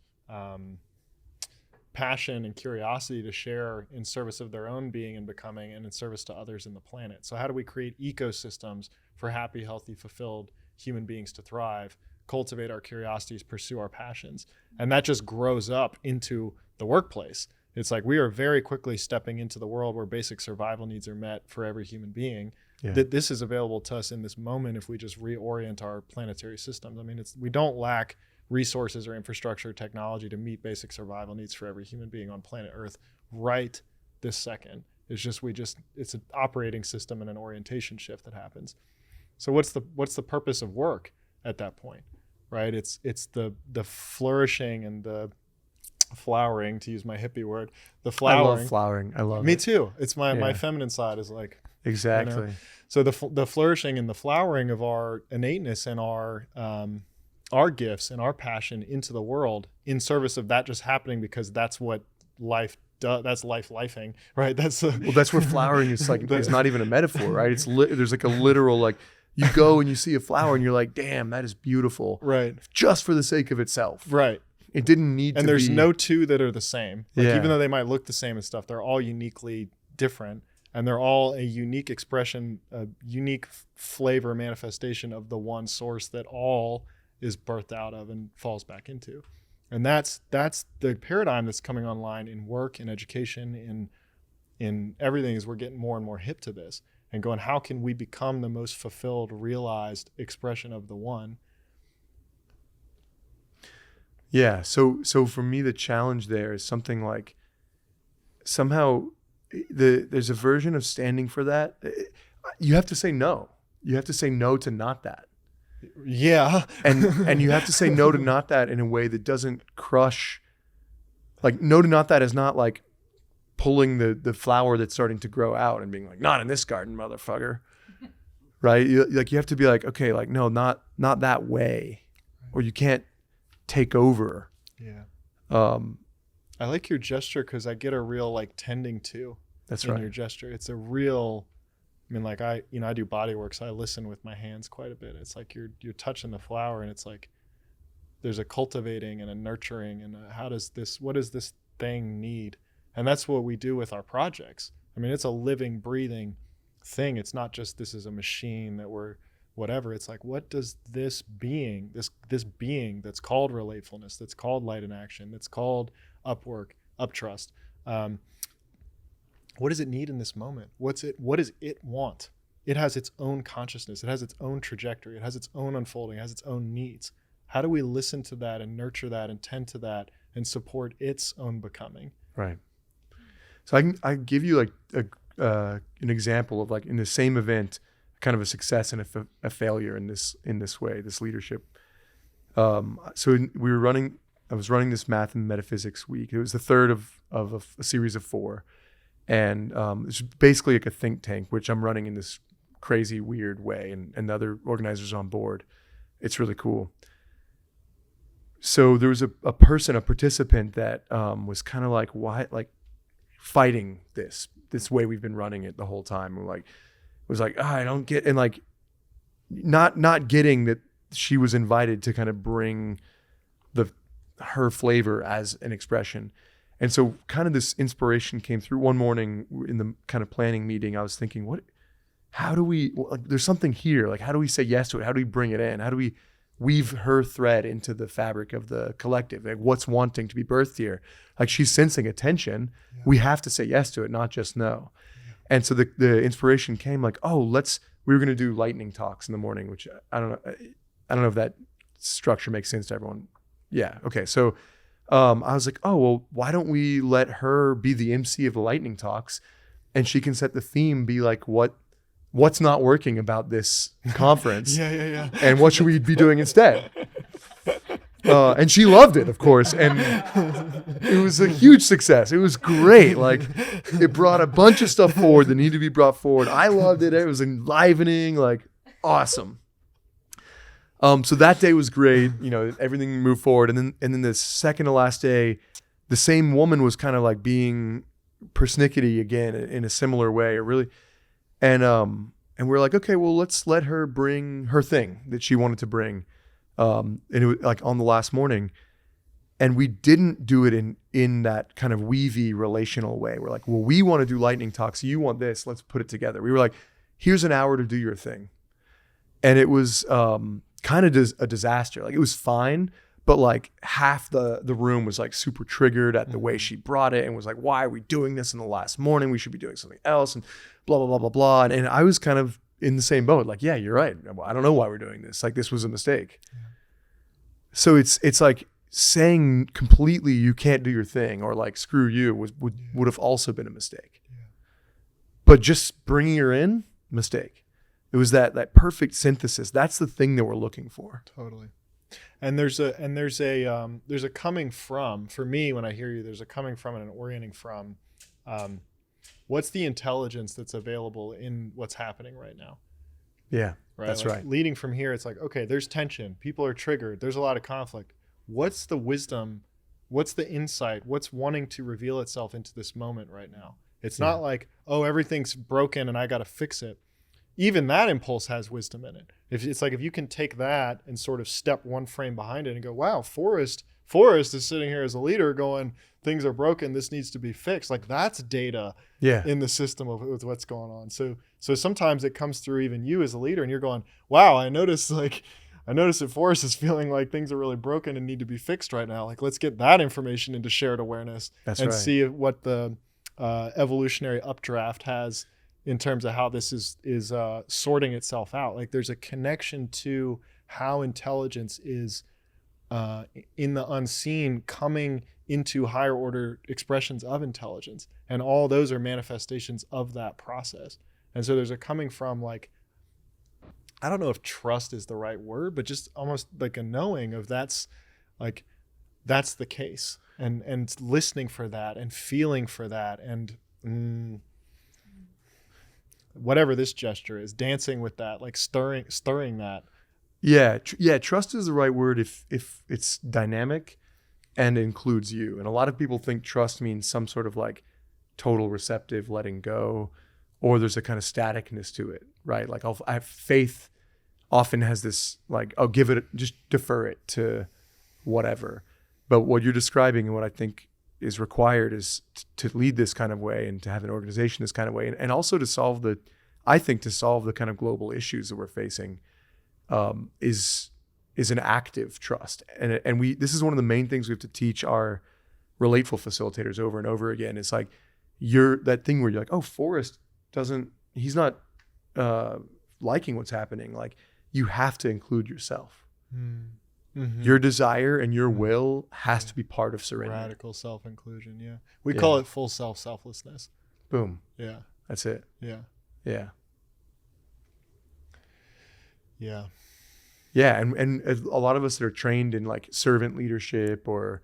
passion and curiosity to share in service of their own being and becoming, and in service to others in the planet? So how do we create ecosystems for happy, healthy, fulfilled human beings to thrive, cultivate our curiosities, pursue our passions? And that just grows up into the workplace. It's like, we are very quickly stepping into the world where basic survival needs are met for every human being. Yeah. That this is available to us in this moment if we just reorient our planetary systems. I mean, we don't lack resources or infrastructure or technology to meet basic survival needs for every human being on planet Earth right this second. It's just it's an operating system and an orientation shift that happens. So what's the purpose of work at that point? right? It's the flourishing and the flowering, to use my hippie word, the I flowering. love flowering. I love Me it. too. It's my Yeah. feminine side is like, Exactly. so the flourishing and the flowering of our innateness and our gifts and our passion into the world in service of that just happening, because that's what life does. That's lifing, right? That's Well, that's where flowering is like, it's not even a metaphor, right? It's there's like a literal, like you go and you see a flower and you're like, damn, that is beautiful. right, Just for the sake of itself. right. It didn't need to And be. there's no two that are the same. Like, Yeah. even though they might look the same and stuff, they're all uniquely different, and they're all a unique expression, a unique flavor manifestation of the one source that all is birthed out of and falls back into. And that's the paradigm that's coming online in work, in education, in everything, is we're getting more and more hip to this and going, how can we become the most fulfilled, realized expression of the one? Yeah. So for me, the challenge there is something like, somehow there's a version of standing for that. You have to say no. You have to say no to not that. Yeah. And you have to say no to not that in a way that doesn't crush. Like, no to not that is not like pulling the flower that's starting to grow out and being like, not in this garden, motherfucker. Right? You have to be like, okay, like, no, not that way. Or you can't take over. Yeah. Um, I like your gesture because I get a real like tending to that's in right. your gesture. It's a real, I mean, like I do body work, so I listen with my hands quite a bit. It's like you're touching the flower, and it's like there's a cultivating and a nurturing, and what does this thing need? And that's what we do with our projects. I mean, it's a living, breathing thing. It's not just this is a machine that we're whatever. It's like, what does this being, this being that's called relatefulness, that's called light in action, that's called upwork, uptrust, what does it need in this moment? What does it want? It has its own consciousness. It has its own trajectory. It has its own unfolding. It has its own needs. How do we listen to that and nurture that and tend to that and support its own becoming? Right. So I can give you like an example of, like, in the same event, kind of a success and a failure in this way, this leadership. So I was running this math and metaphysics week. It was the third of a series of 4. And it's basically like a think tank, which I'm running in this crazy, weird way, and the other organizers on board. It's really cool. So there was a participant that was kind of like, why, like, fighting this way we've been running it the whole time. We're like, was like, I don't get, and like, not getting that she was invited to kind of bring her flavor as an expression. And so kind of this inspiration came through one morning in the kind of planning meeting. I was thinking, how do we, like, there's something here. Like, how do we say yes to it? How do we bring it in? How do we weave her thread into the fabric of the collective? Like, what's wanting to be birthed here? Like, she's sensing attention. Yeah. We have to say yes to it, not just no. Yeah. And so the inspiration came like, we were going to do lightning talks in the morning, which I don't know if that structure makes sense to everyone. Yeah. Okay. So I was like, why don't we let her be the MC of the lightning talks, and she can set the theme, be like, what's not working about this conference? Yeah. And what should we be doing instead? And she loved it, of course. And it was a huge success. It was great. Like, it brought a bunch of stuff forward that needed to be brought forward. I loved it. It was enlivening, like, awesome. So that day was great. Everything moved forward. And then the second to last day, the same woman was kind of like being persnickety again in a similar way, or really. And we're like, okay, well, let's let her bring her thing that she wanted to bring. And it was like on the last morning, and we didn't do it in that kind of weavy relational way. We're like, well, we want to do lightning talks. You want this, let's put it together. We were like, here's an hour to do your thing. And it was, kind of a disaster. Like, it was fine, but like half the room was like super triggered at the way she brought it, and was like, why are we doing this in the last morning? We should be doing something else, and blah, blah, blah, blah, blah. And I was kind of in the same boat. Like, yeah, you're right. I don't know why we're doing this. Like, this was a mistake. Yeah. So it's like saying completely you can't do your thing, or like screw you would have also been a mistake. Yeah. But just bringing her in, mistake. It was that perfect synthesis. That's the thing that we're looking for. Totally. And there's a coming from, for me, when I hear you, there's a coming from and an orienting from. What's the intelligence that's available in what's happening right now? Yeah, Right. that's like right. Leading from here, it's like, okay, there's tension. People are triggered. There's a lot of conflict. What's the wisdom? What's the insight? What's wanting to reveal itself into this moment right now? It's not like, oh, everything's broken and I got to fix it. Even that impulse has wisdom in it. If it's like, if you can take that and sort of step one frame behind it and go, wow, Forrest is sitting here as a leader going, things are broken. This needs to be fixed. Like, that's data in the system of with what's going on. So sometimes it comes through even you as a leader and you're going, wow, I notice that Forrest is feeling like things are really broken and need to be fixed right now. Like, let's get that information into shared awareness see what the evolutionary updraft has in terms of how this is sorting itself out. Like, there's a connection to how intelligence is in the unseen coming into higher order expressions of intelligence. And all those are manifestations of that process. And so there's a coming from, like, I don't know if trust is the right word, but just almost like a knowing of that's the case, and listening for that and feeling for that, and whatever this gesture is, dancing with that, like stirring that. Yeah, trust is the right word if it's dynamic and includes you. And a lot of people think trust means some sort of like total receptive letting go, or there's a kind of staticness to it, right? Like, I have faith often has this like, I'll give it, just defer it to whatever. But what you're describing and what I think is required is to lead this kind of way and to have an organization this kind of way, and also to solve the kind of global issues that we're facing, is an active trust. And this is one of the main things we have to teach our relateful facilitators over and over again. It's like, that thing where you're like, oh, Forrest he's not liking what's happening. Like, you have to include yourself. Mm-hmm. Your desire and your will has to be part of surrender. Radical self-inclusion. Yeah. We call it full selflessness. Boom. Yeah. That's it. Yeah. Yeah. Yeah. Yeah. And a lot of us that are trained in like servant leadership or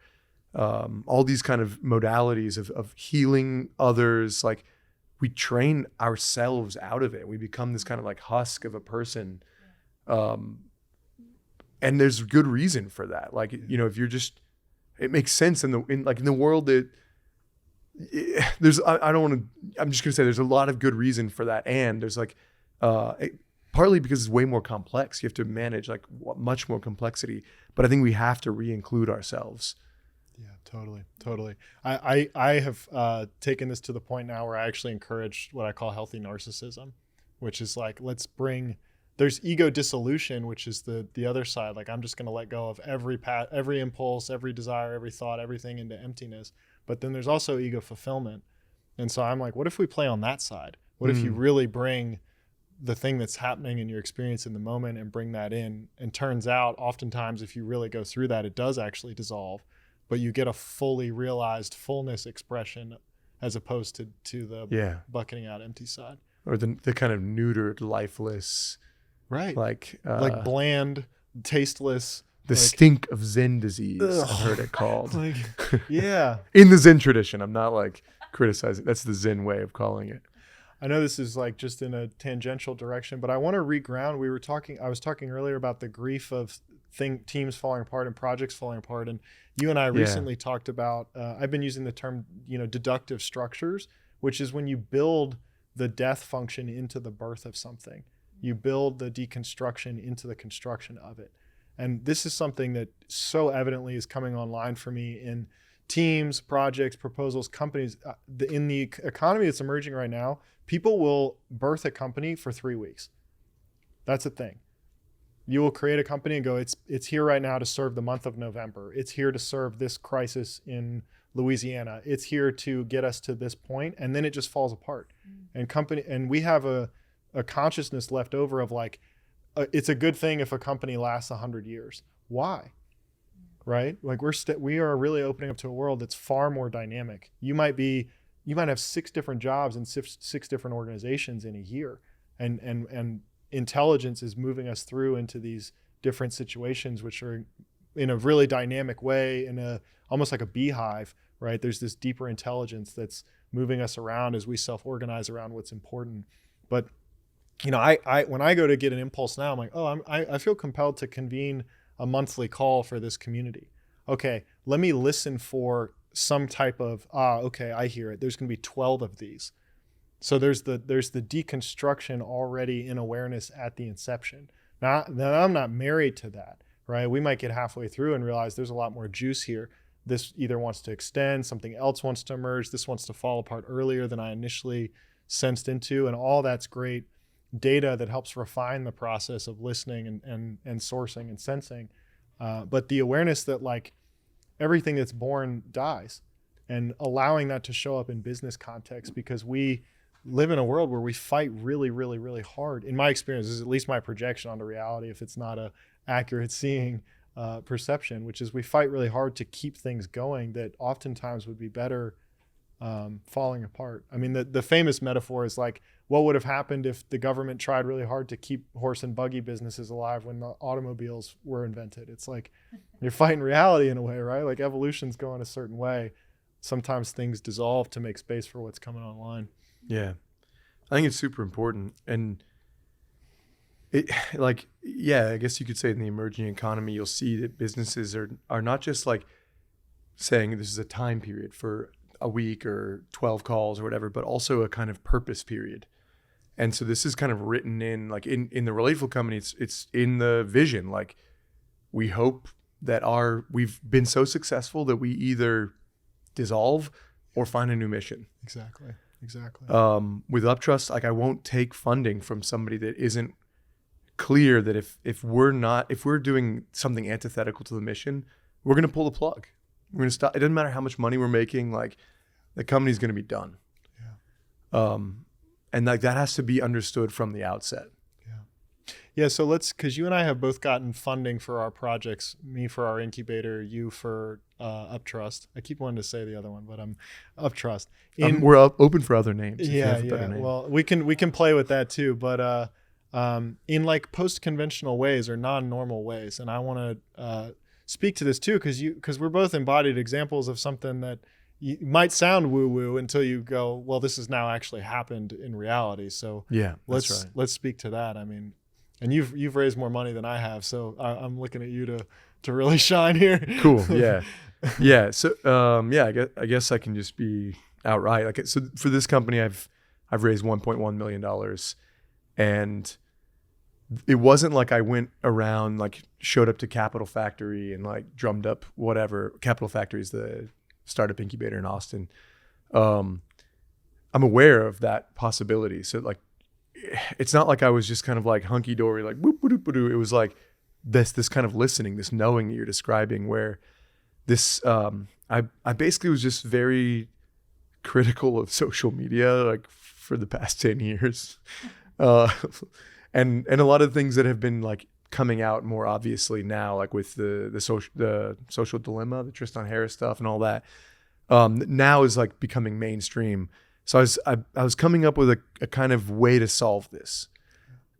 all these kind of modalities of healing others, like, we train ourselves out of it. We become this kind of like husk of a person. And there's good reason for that. Like, you know, if you're just, it makes sense in the world that there's, I'm just gonna say there's a lot of good reason for that. And there's like, partly because it's way more complex. You have to manage like much more complexity, but I think we have to re-include ourselves. Yeah, totally. I have taken this to the point now where I actually encourage what I call healthy narcissism, which is like, there's ego dissolution, which is the other side. Like, I'm just going to let go of every impulse, every desire, every thought, everything into emptiness. But then there's also ego fulfillment. And so I'm like, what if we play on that side? What if you really bring the thing that's happening in your experience in the moment and bring that in? And turns out, oftentimes, if you really go through that, it does actually dissolve, but you get a fully realized fullness expression as opposed to the bucketing out empty side. Or the kind of neutered, lifeless, right? Like bland, tasteless. The stink of Zen disease, I've heard it called. Like, yeah. In the Zen tradition. I'm not like criticizing. That's the Zen way of calling it. I know this is like just in a tangential direction, but I want to reground. I was talking earlier about the grief of teams falling apart and projects falling apart. And you and I recently talked about, I've been using the term, deductive structures, which is when you build the death function into the birth of something. You build the deconstruction into the construction of it. And this is something that so evidently is coming online for me in teams, projects, proposals, companies. In the economy that's emerging right now, people will birth a company for 3 weeks. That's a thing. You will create a company and go, it's here right now to serve the month of November. It's here to serve this crisis in Louisiana. It's here to get us to this point, and then it just falls apart. And we have a consciousness left over of like, it's a good thing if a company lasts 100 years. Why? Right? Like we are really opening up to a world that's far more dynamic. You might have 6 different jobs in 6 different organizations in a year, and intelligence is moving us through into these different situations, which are in a really dynamic way, almost like a beehive, right? There's this deeper intelligence that's moving us around as we self-organize around what's important. But I when I go to get an impulse now, I'm like, I feel compelled to convene a monthly call for this community. Okay, let me listen for some type of, okay, I hear it. There's going to be 12 of these. So there's the deconstruction already in awareness at the inception. Now I'm not married to that, right? We might get halfway through and realize there's a lot more juice here. This either wants to extend, something else wants to emerge, this wants to fall apart earlier than I initially sensed into, and all that's great data that helps refine the process of listening and sourcing and sensing. But the awareness that like everything that's born dies, and allowing that to show up in business context, because we live in a world where we fight really, really, really hard. In my experience, this is at least my projection onto reality, if it's not a accurate seeing perception, which is we fight really hard to keep things going that oftentimes would be better falling apart. I mean, the famous metaphor is like, what would have happened if the government tried really hard to keep horse and buggy businesses alive when the automobiles were invented? It's like you're fighting reality in a way, right? Like evolution's going a certain way. Sometimes things dissolve to make space for what's coming online. Yeah. I think it's super important. And it, like, yeah, I guess you could say in the emerging economy, you'll see that businesses are not just like saying this is a time period for a week or 12 calls or whatever, but also a kind of purpose period. And so this is kind of written in, like in the Relateful company, it's in the vision. Like we hope that we've been so successful that we either dissolve or find a new mission. Exactly. With Uptrust, like I won't take funding from somebody that isn't clear that if we're doing something antithetical to the mission, we're going to pull the plug. We're going to stop. It doesn't matter how much money we're making, like the company's going to be done. Yeah. And like that has to be understood from the outset. Yeah. So because you and I have both gotten funding for our projects, me for our incubator, you for Uptrust. I keep wanting to say the other one, but I'm Uptrust. We're open for other names. Yeah. Well, we can play with that too, but in like post-conventional ways or non-normal ways. And I want to speak to this too, because we're both embodied examples of something that might sound woo-woo until you go, well, this has now actually happened in reality. So yeah, let's speak to that. I mean, and you've raised more money than I have, so I'm looking at you to really shine here. Cool. Yeah. Yeah. So I guess I can just be outright. Like, so for this company, I've raised $1.1 million, and it wasn't like I went around, like showed up to Capital Factory and like drummed up whatever. Capital Factory is the startup incubator in Austin. I'm aware of that possibility. So like, it's not like I was just kind of like hunky dory, like boop, boop, boop, boop. It was like this kind of listening, this knowing that you're describing, where this, I basically was just very critical of social media, like for the past 10 years. And a lot of things that have been like coming out more obviously now, like with the social dilemma, the Tristan Harris stuff and all that, now is like becoming mainstream. So I was coming up with a kind of way to solve this,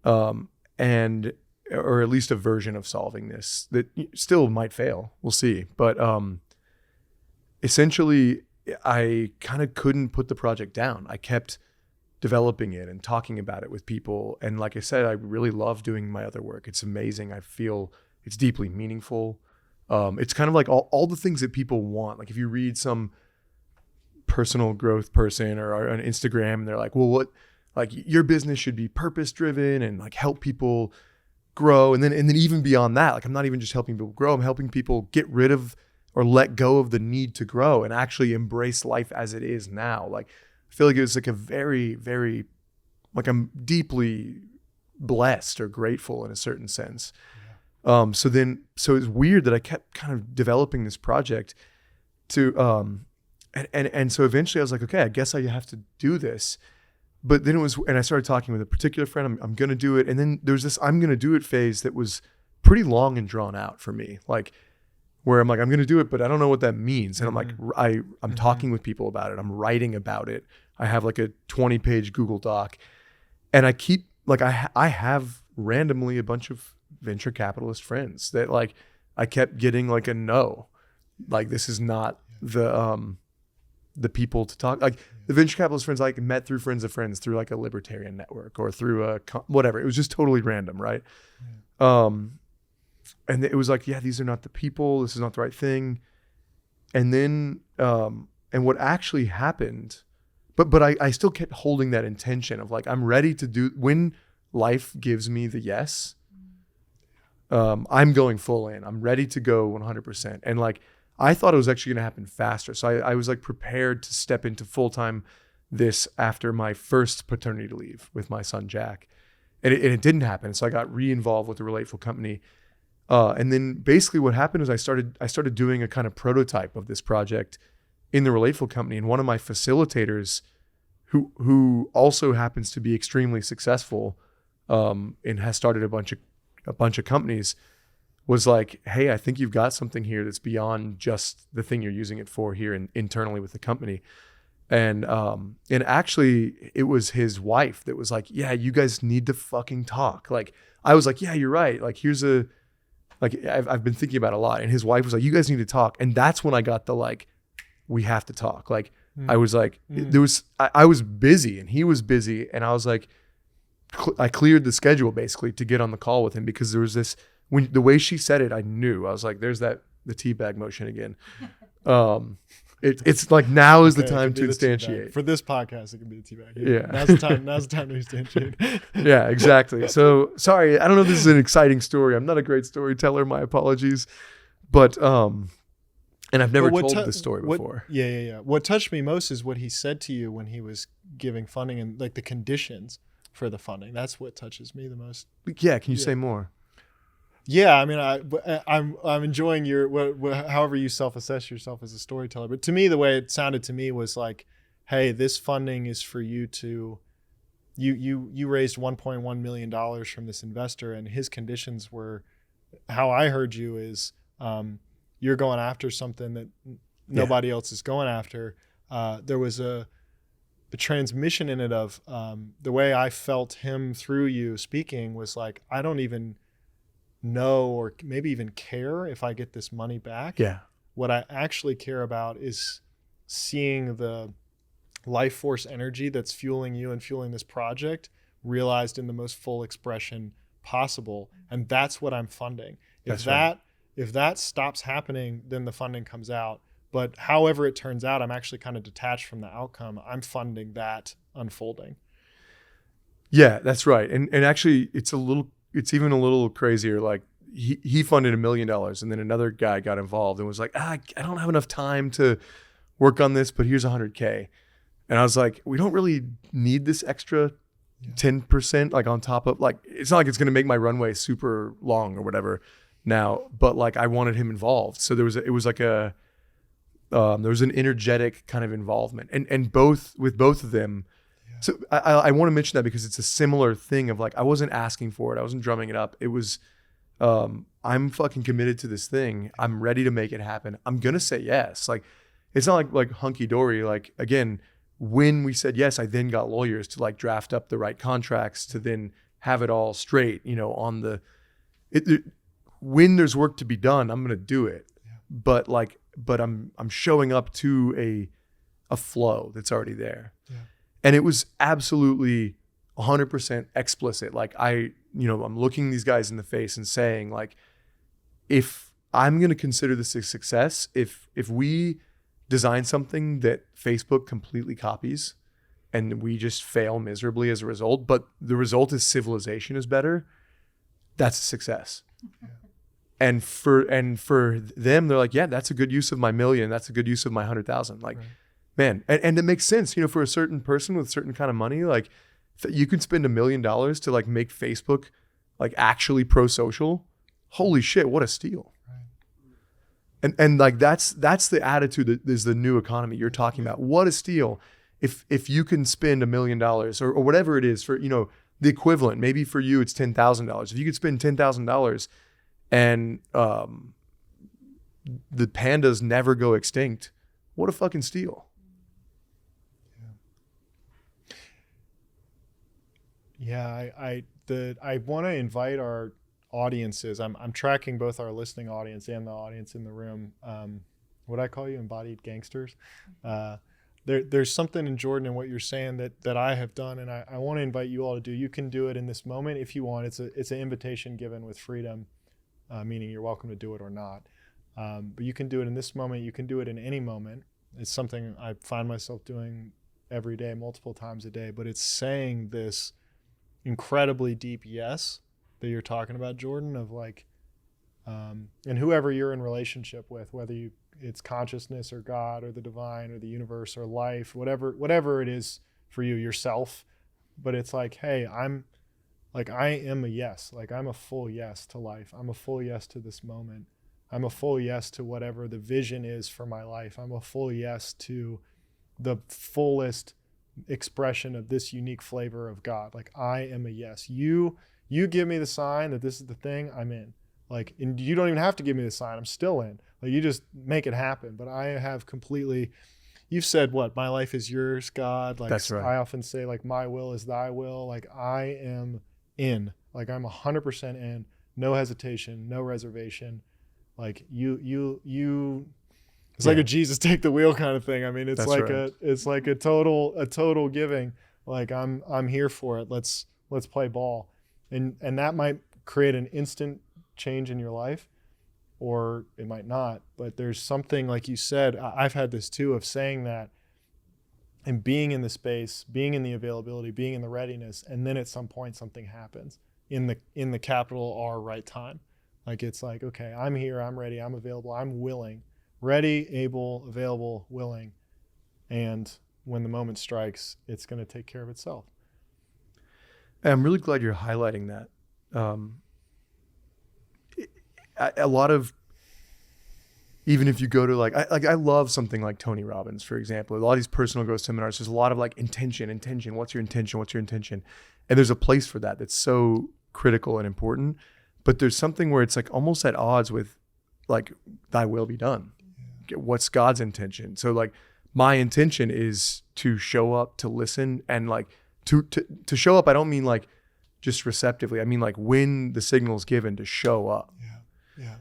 or at least a version of solving this that still might fail. We'll see. But essentially, I kind of couldn't put the project down. I kept developing it and talking about it with people. And like I said, I really love doing my other work. It's amazing. I feel it's deeply meaningful. It's kind of like all the things that people want. Like if you read some personal growth person or on Instagram, and they're like, well, what, like your business should be purpose driven and like help people grow. And then even beyond that, like I'm not even just helping people grow. I'm helping people get rid of or let go of the need to grow and actually embrace life as it is now. Like I feel like it was like a very, very, like I'm deeply blessed or grateful in a certain sense. Yeah. So it's weird that I kept kind of developing this project to, and so eventually I was like, okay, I guess I have to do this. But then and I started talking with a particular friend, I'm going to do it. And then there's this, I'm going to do it phase that was pretty long and drawn out for me. Like where I'm like, I'm going to do it, but I don't know what that means. And I'm like, I'm talking with people about it. I'm writing about it. I have like a 20-page Google Doc, and I keep like, I have randomly a bunch of venture capitalist friends that like I kept getting like a no, like this is not the people to talk. Like the venture capitalist friends like met through friends of friends through like a libertarian network or through a whatever. It was just totally random, right? And it was like, yeah, these are not the people. This is not the right thing. And then and what actually happened, but I still kept holding that intention of like, I'm ready to do when life gives me the yes. I'm going full in. I'm ready to go 100%. And like, I thought it was actually going to happen faster. So I was like prepared to step into full-time this after my first paternity leave with my son, Jack. And it didn't happen. So I got re-involved with the Relateful company. And then basically what happened is I started doing a kind of prototype of this project in the Relateful company. And one of my facilitators who also happens to be extremely successful and has started a bunch of companies was like, hey, I think you've got something here that's beyond just the thing you're using it for here internally with the company. And actually it was his wife that was like, yeah, you guys need to fucking talk. Like, I was like, yeah, you're right. Like, I've been thinking about it a lot. And his wife was like, you guys need to talk. And that's when I got the, like, we have to talk. Like, I was like, I was busy and he was busy. And I was like, I cleared the schedule basically to get on the call with him because there was this, when the way she said it, I knew. I was like, there's the teabag motion again. It's like now is the time to instantiate. For this podcast, it can be the teabag. Yeah. Now's the time to instantiate. Yeah, exactly. So sorry, I don't know if this is an exciting story. I'm not a great storyteller. My apologies. But and I've never told this story before. Yeah. What touched me most is what he said to you when he was giving funding and like the conditions for the funding. That's what touches me the most. Yeah, can you say more? Yeah, I mean, I'm enjoying however you self-assess yourself as a storyteller. But to me, the way it sounded to me was like, hey, this funding is for you to, you raised $1.1 million from this investor, and his conditions were, how I heard you is, you're going after something that nobody else is going after. There was a transmission in it of the way I felt him through you speaking was like, I don't even know or maybe even care if I get this money back. Yeah. What I actually care about is seeing the life force energy that's fueling you and fueling this project realized in the most full expression possible. And that's what I'm funding. If that stops happening, then the funding comes out. But however it turns out, I'm actually kind of detached from the outcome. I'm funding that unfolding. Yeah, that's right. And actually it's even a little crazier. Like he funded $1 million and then another guy got involved and was like, I don't have enough time to work on this, but here's $100K. And I was like, we don't really need this extra 10%, like on top of, like, it's not like it's going to make my runway super long or whatever now, but like I wanted him involved. So there was an energetic kind of involvement and with both of them. So I want to mention that because it's a similar thing of like, I wasn't asking for it. I wasn't drumming it up. It was, I'm fucking committed to this thing. I'm ready to make it happen. I'm going to say yes. Like, it's not like hunky dory. Like, again, when we said yes, I then got lawyers to like draft up the right contracts to then have it all straight, on when there's work to be done, I'm going to do it. Yeah. But I'm showing up to a flow that's already there. Yeah. And it was absolutely 100% explicit. Like I'm looking these guys in the face and saying like, if I'm going to consider this a success, if we design something that Facebook completely copies and we just fail miserably as a result, but the result is civilization is better, that's a success. Yeah. And for them, they're like, yeah, that's a good use of my $1 million. That's a good use of my 100,000. Like, right. Man, and it makes sense, for a certain person with a certain kind of money, like you can spend $1 million to like make Facebook like actually pro-social. Holy shit, what a steal. Right. And like, that's the attitude that is the new economy you're talking about. What a steal. If you can spend $1 million or whatever it is for, the equivalent, maybe for you, it's $10,000. If you could spend $10,000 and the pandas never go extinct, what a fucking steal. Yeah, I want to invite our audiences, I'm tracking both our listening audience and the audience in the room. What I call you, embodied gangsters. There's something in Jordan and what you're saying that I have done, and I want to invite you all to do. You can do it in this moment if you want. It's an invitation given with freedom, meaning you're welcome to do it or not. But you can do it in this moment. You can do it in any moment. It's something I find myself doing every day, multiple times a day. But it's saying this incredibly deep yes that you're talking about, Jordan, of like, and whoever you're in relationship with, whether it's consciousness or God or the divine or the universe or life, whatever it is for you, yourself. But it's like, hey, I am a yes. Like, I'm a full yes to life. I'm a full yes to this moment. I'm a full yes to whatever the vision is for my life. I'm a full yes to the fullest expression of this unique flavor of God. Like, I am a yes. You give me the sign that this is the thing, I'm in. Like, and you don't even have to give me the sign, I'm still in. Like, you just make it happen. But I have completely, you've said what? My life is yours, God. Like, that's right. I often say, like, my will is thy will. Like, I am in. Like, I'm 100% in. No hesitation, no reservation. Like, you it's like a Jesus take the wheel kind of thing. I mean, it's that's like right. it's like a total giving. Like, I'm here for it. Let's play ball. And that might create an instant change in your life, or it might not. But there's something, like you said, I've had this too, of saying that and being in the space, being in the availability, being in the readiness, and then at some point something happens in the capital R right time. Like, it's like, okay, I'm here, I'm ready, I'm available, I'm willing, ready, able, available, willing. And when the moment strikes, it's going to take care of itself. I'm really glad you're highlighting that. A lot of, even if you go to I love something like Tony Robbins, for example. A lot of these personal growth seminars, there's a lot of like intention. What's your intention? And there's a place for that that's so critical and important. But there's something where it's like almost at odds with like, thy will be done. Yeah. What's God's intention? So like, my intention is to show up, to listen, and like to show up. I don't mean like just receptively. I mean like when the signal is given to show up. Yeah.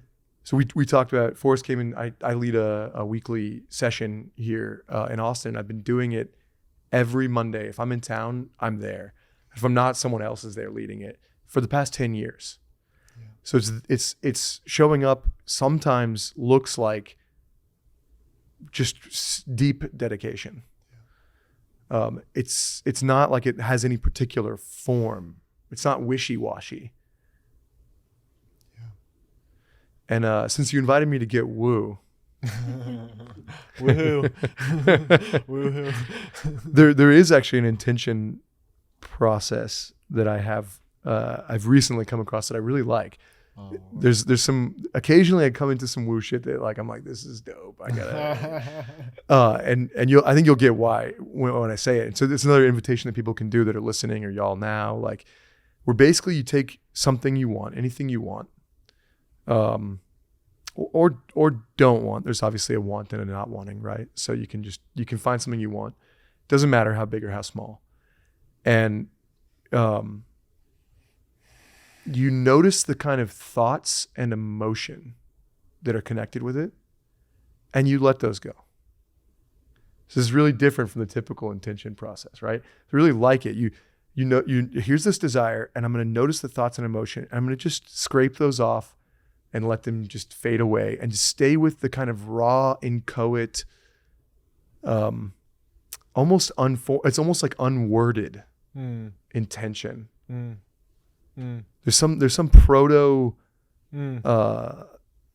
So we talked about, Forrest came in, I lead a weekly session here in Austin. I've been doing it every Monday. If I'm in town, I'm there. If I'm not, someone else is there leading it for the past 10 years. Yeah. So it's showing up sometimes looks like just deep dedication. Yeah. It's not like it has any particular form. It's not wishy-washy. And since you invited me to get woo, woohoo, woohoo, there is actually an intention process that I have. I've recently come across that I really like. Oh. There's some, occasionally I come into some woo shit that like I'm like, this is dope. I gotta and I think you'll get why when I say it. And so it's another invitation that people can do that are listening, or y'all now, like, where basically you take something you want, anything you want. Or don't want. There's obviously a want and a not wanting, right? So you can find something you want. Doesn't matter how big or how small. And you notice the kind of thoughts and emotion that are connected with it, and you let those go. So this is really different from the typical intention process, right? I really like it. Here's this desire, and I'm going to notice the thoughts and emotion, and I'm going to just scrape those off and let them just fade away, and just stay with the kind of raw, inchoate, it's almost like unworded intention. There's some proto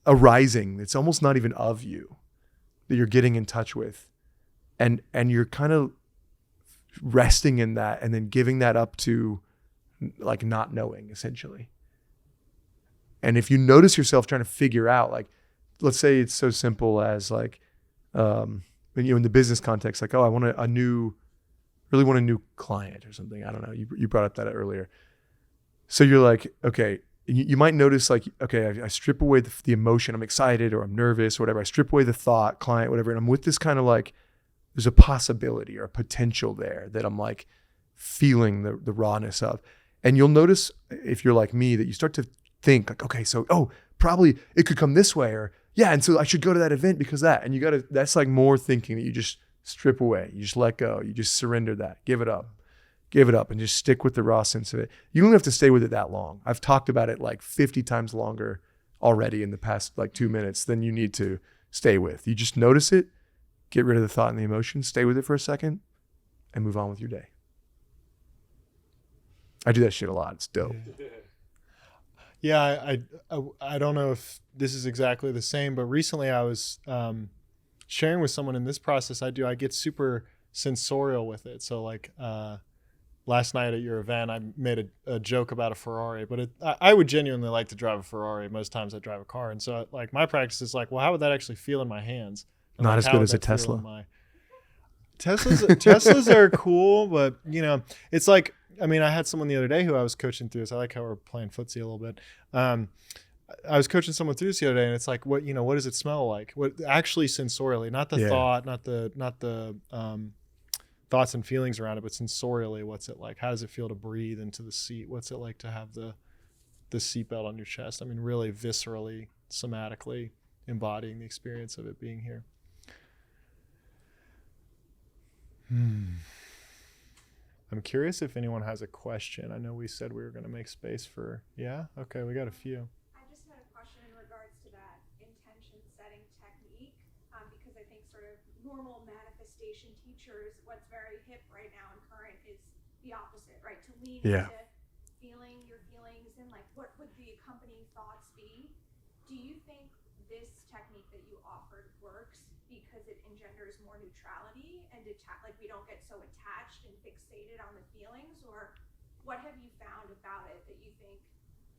arising. It's almost not even of you that you're getting in touch with, and you're kind of resting in that, and then giving that up to like not knowing, essentially. And if you notice yourself trying to figure out, like, let's say it's so simple as like, in the business context, like, oh, I want really want a new client or something. I don't know. You brought up that earlier. So you're like, okay, you might notice like, okay, I strip away the emotion. I'm excited or I'm nervous or whatever. I strip away the thought, client, whatever. And I'm with this kind of like, there's a possibility or a potential there that I'm like feeling the rawness of. And you'll notice, if you're like me, that you start to think like, okay, so, probably it could come this way, or yeah, and so I should go to that event because that, and that's like more thinking that you just strip away. You just let go. You just surrender that. Give it up, and just stick with the raw sense of it. You don't have to stay with it that long. I've talked about it like 50 times longer already in the past like 2 minutes than you need to stay with. You just notice it, get rid of the thought and the emotion, stay with it for a second, and move on with your day. I do that shit a lot. It's dope. Yeah, I don't know if this is exactly the same, but recently I was sharing with someone in this process I get super sensorial with it. So like last night at your event, I made a joke about a Ferrari, but I would genuinely like to drive a Ferrari. Most times I drive a car. And so like my practice is like, well, how would that actually feel in my hands? And Not like, as good as a Tesla. Teslas are cool, but you know, it's like, I mean, I had someone the other day who I was coaching through this. I like how we're playing footsie a little bit. I was coaching someone through this the other day, and it's like, what does it smell like? What actually sensorially, not the thought, not the thoughts and feelings around it, but sensorially, what's it like? How does it feel to breathe into the seat? What's it like to have the seatbelt on your chest? I mean, really viscerally, somatically embodying the experience of it being here. I'm curious if anyone has a question. I know we said we were going to make space for, okay, we got a few. I just had a question in regards to that intention setting technique, because I think sort of normal manifestation teachers, what's very hip right now and current is the opposite, right? To lean into feeling your feelings and like what would the accompanying thoughts be. Do you think this technique that you offered works because it engenders more neutrality and like we don't get so attached and fixated on the feelings, or what have you found about it that you think,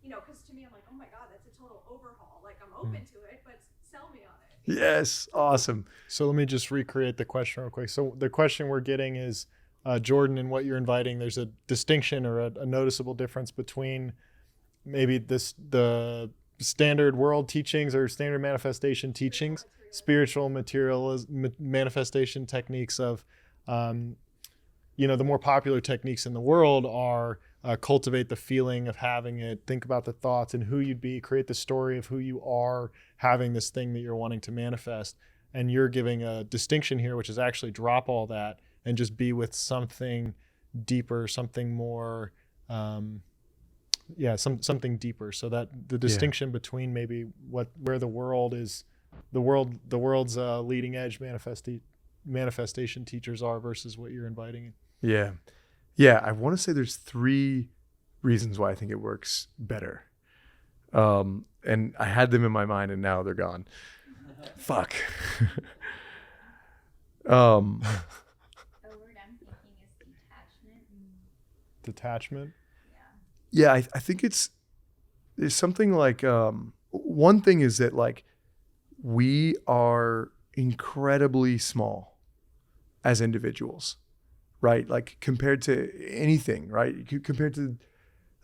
you know, because to me I'm like, oh my God, that's a total overhaul. Like I'm open to it, but sell me on it. Yes. Awesome. So let me just recreate the question real quick. So the question we're getting is, Jordan, in what you're inviting, there's a distinction or a noticeable difference between maybe the standard world teachings or standard manifestation teachings, spiritual manifestation techniques of, the more popular techniques in the world are cultivate the feeling of having it, think about the thoughts and who you'd be, create the story of who you are having this thing that you're wanting to manifest. And you're giving a distinction here, which is actually drop all that and just be with something deeper, something more, something deeper. So that the distinction between maybe where the world is, the world's leading edge manifestation teachers are versus what you're inviting. Yeah. I want to say there's 3 reasons why I think it works better. And I had them in my mind and now they're gone. Fuck. The word I'm thinking is detachment. Detachment? Yeah, I think there's something like, one thing is that like we are incredibly small as individuals, right? Like compared to anything, right? Compared to,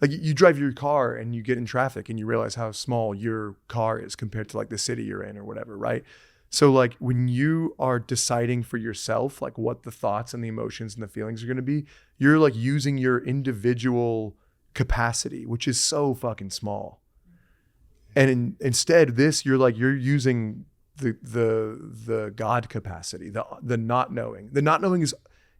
like you drive your car and you get in traffic and you realize how small your car is compared to like the city you're in or whatever, right? So like when you are deciding for yourself, like what the thoughts and the emotions and the feelings are going to be, you're like using your individual capacity, which is so fucking small. And instead you're using the God capacity, the not knowing. The not knowing is,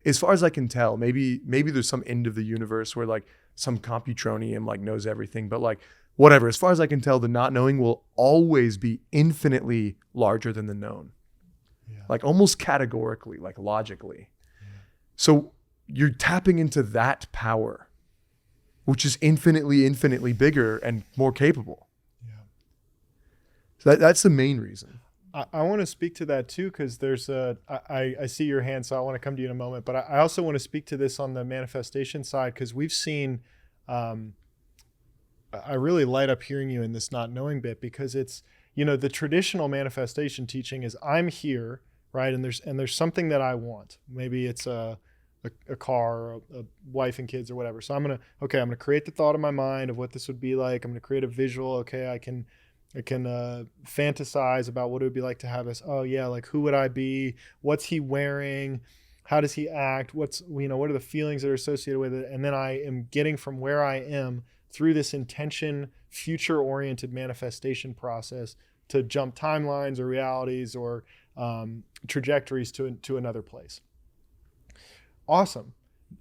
as far as I can tell, maybe there's some end of the universe where like some computronium like knows everything, but like whatever, as far as I can tell, the not knowing will always be infinitely larger than the known. Like almost categorically, like logically. So you're tapping into that power, which is infinitely bigger and more capable. So that's the main reason. I want to speak to that too, because there's I see your hand, so I want to come to you in a moment. But I also want to speak to this on the manifestation side, because we've seen, I really light up hearing you in this not knowing bit, because it's, the traditional manifestation teaching is I'm here, right? And there's something that I want. Maybe it's a car, a wife and kids or whatever. So I'm going to create the thought in my mind of what this would be like. I'm going to create a visual. Okay. I can fantasize about what it would be like to have this. Oh yeah. Like who would I be? What's he wearing? How does he act? What are the feelings that are associated with it? And then I am getting from where I am through this intention, future-oriented manifestation process to jump timelines or realities or trajectories to another place. Awesome.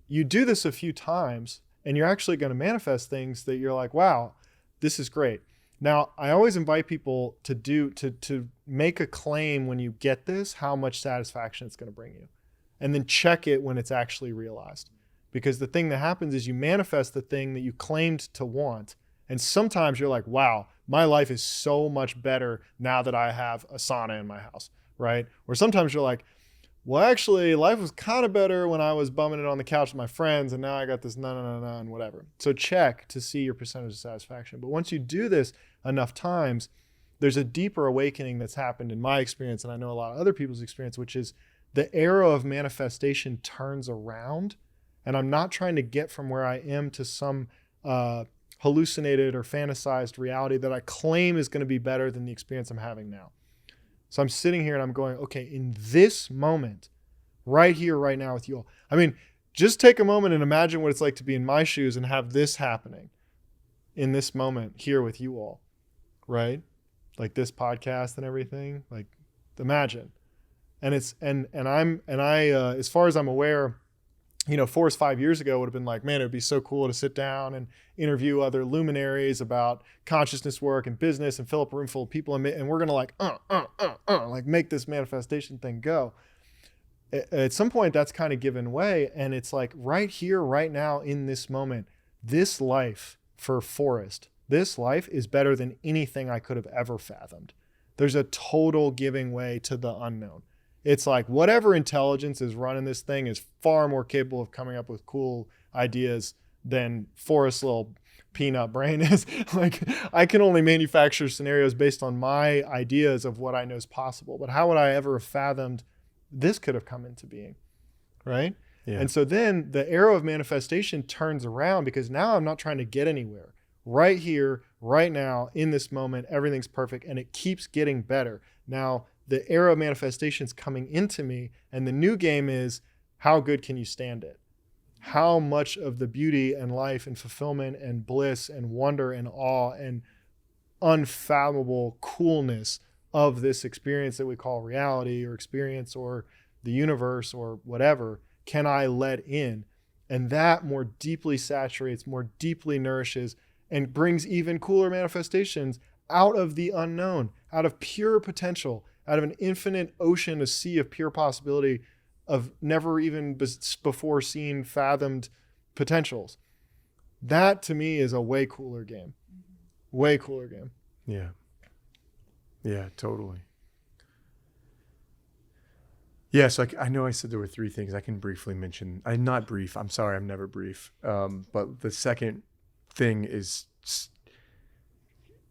You do this a few times and you're actually going to manifest things that you're like, wow, this is great. Now, I always invite people to make a claim when you get this, how much satisfaction it's going to bring you, and then check it when it's actually realized. Because the thing that happens is you manifest the thing that you claimed to want. And sometimes you're like, wow, my life is so much better now that I have a sauna in my house, right? Or sometimes you're like, well, actually, life was kind of better when I was bumming it on the couch with my friends, and now I got this no, and whatever. So check to see your percentage of satisfaction. But once you do this enough times, there's a deeper awakening that's happened in my experience, and I know a lot of other people's experience, which is the era of manifestation turns around, and I'm not trying to get from where I am to some hallucinated or fantasized reality that I claim is going to be better than the experience I'm having now. So I'm sitting here and I'm going, okay, in this moment, right here, right now with you all. I mean, just take a moment and imagine what it's like to be in my shoes and have this happening in this moment here with you all, right? Like this podcast and everything. Like, imagine. And I, as far as I'm aware, you know, Forrest 5 years ago would have been like, man, it would be so cool to sit down and interview other luminaries about consciousness work and business and fill up a room full of people. And we're going to like make this manifestation thing go. At some point that's kind of given way. And it's like right here, right now in this moment, this life for Forrest, this life is better than anything I could have ever fathomed. There's a total giving way to the unknown. It's like whatever intelligence is running this thing is far more capable of coming up with cool ideas than Forrest's little peanut brain is. Like, I can only manufacture scenarios based on my ideas of what I know is possible. But how would I ever have fathomed this could have come into being, right? Yeah. And so then the era of manifestation turns around because now I'm not trying to get anywhere. Right here, right now, in this moment, everything's perfect and it keeps getting better. Now, the era of manifestation's coming into me, and the new game is how good can you stand it? How much of the beauty and life and fulfillment and bliss and wonder and awe and unfathomable coolness of this experience that we call reality or experience or the universe or whatever can I let in? And that more deeply saturates, more deeply nourishes, and brings even cooler manifestations out of the unknown, out of pure potential, out of an infinite ocean, a sea of pure possibility of never even before seen, fathomed potentials. That to me is a way cooler game. Way cooler game. Yeah. Yeah, totally. Yeah, so I know I said there were three things I can briefly mention. I'm not brief. I'm sorry, I'm never brief. But the second thing is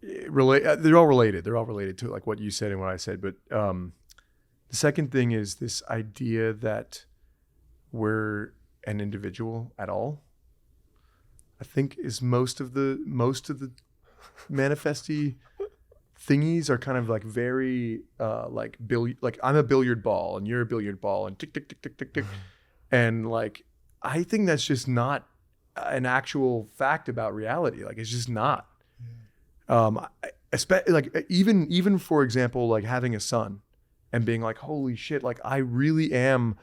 they're all related. They're all related to like what you said and what I said. But the second thing is this idea that we're an individual at all. I think is most of the manifesty thingies are kind of like very like I'm a billiard ball and you're a billiard ball and tick tick tick tick tick tick, and like I think that's just not an actual fact about reality. Like it's just not. Especially like even for example, like having a son and being like, holy shit, like I really am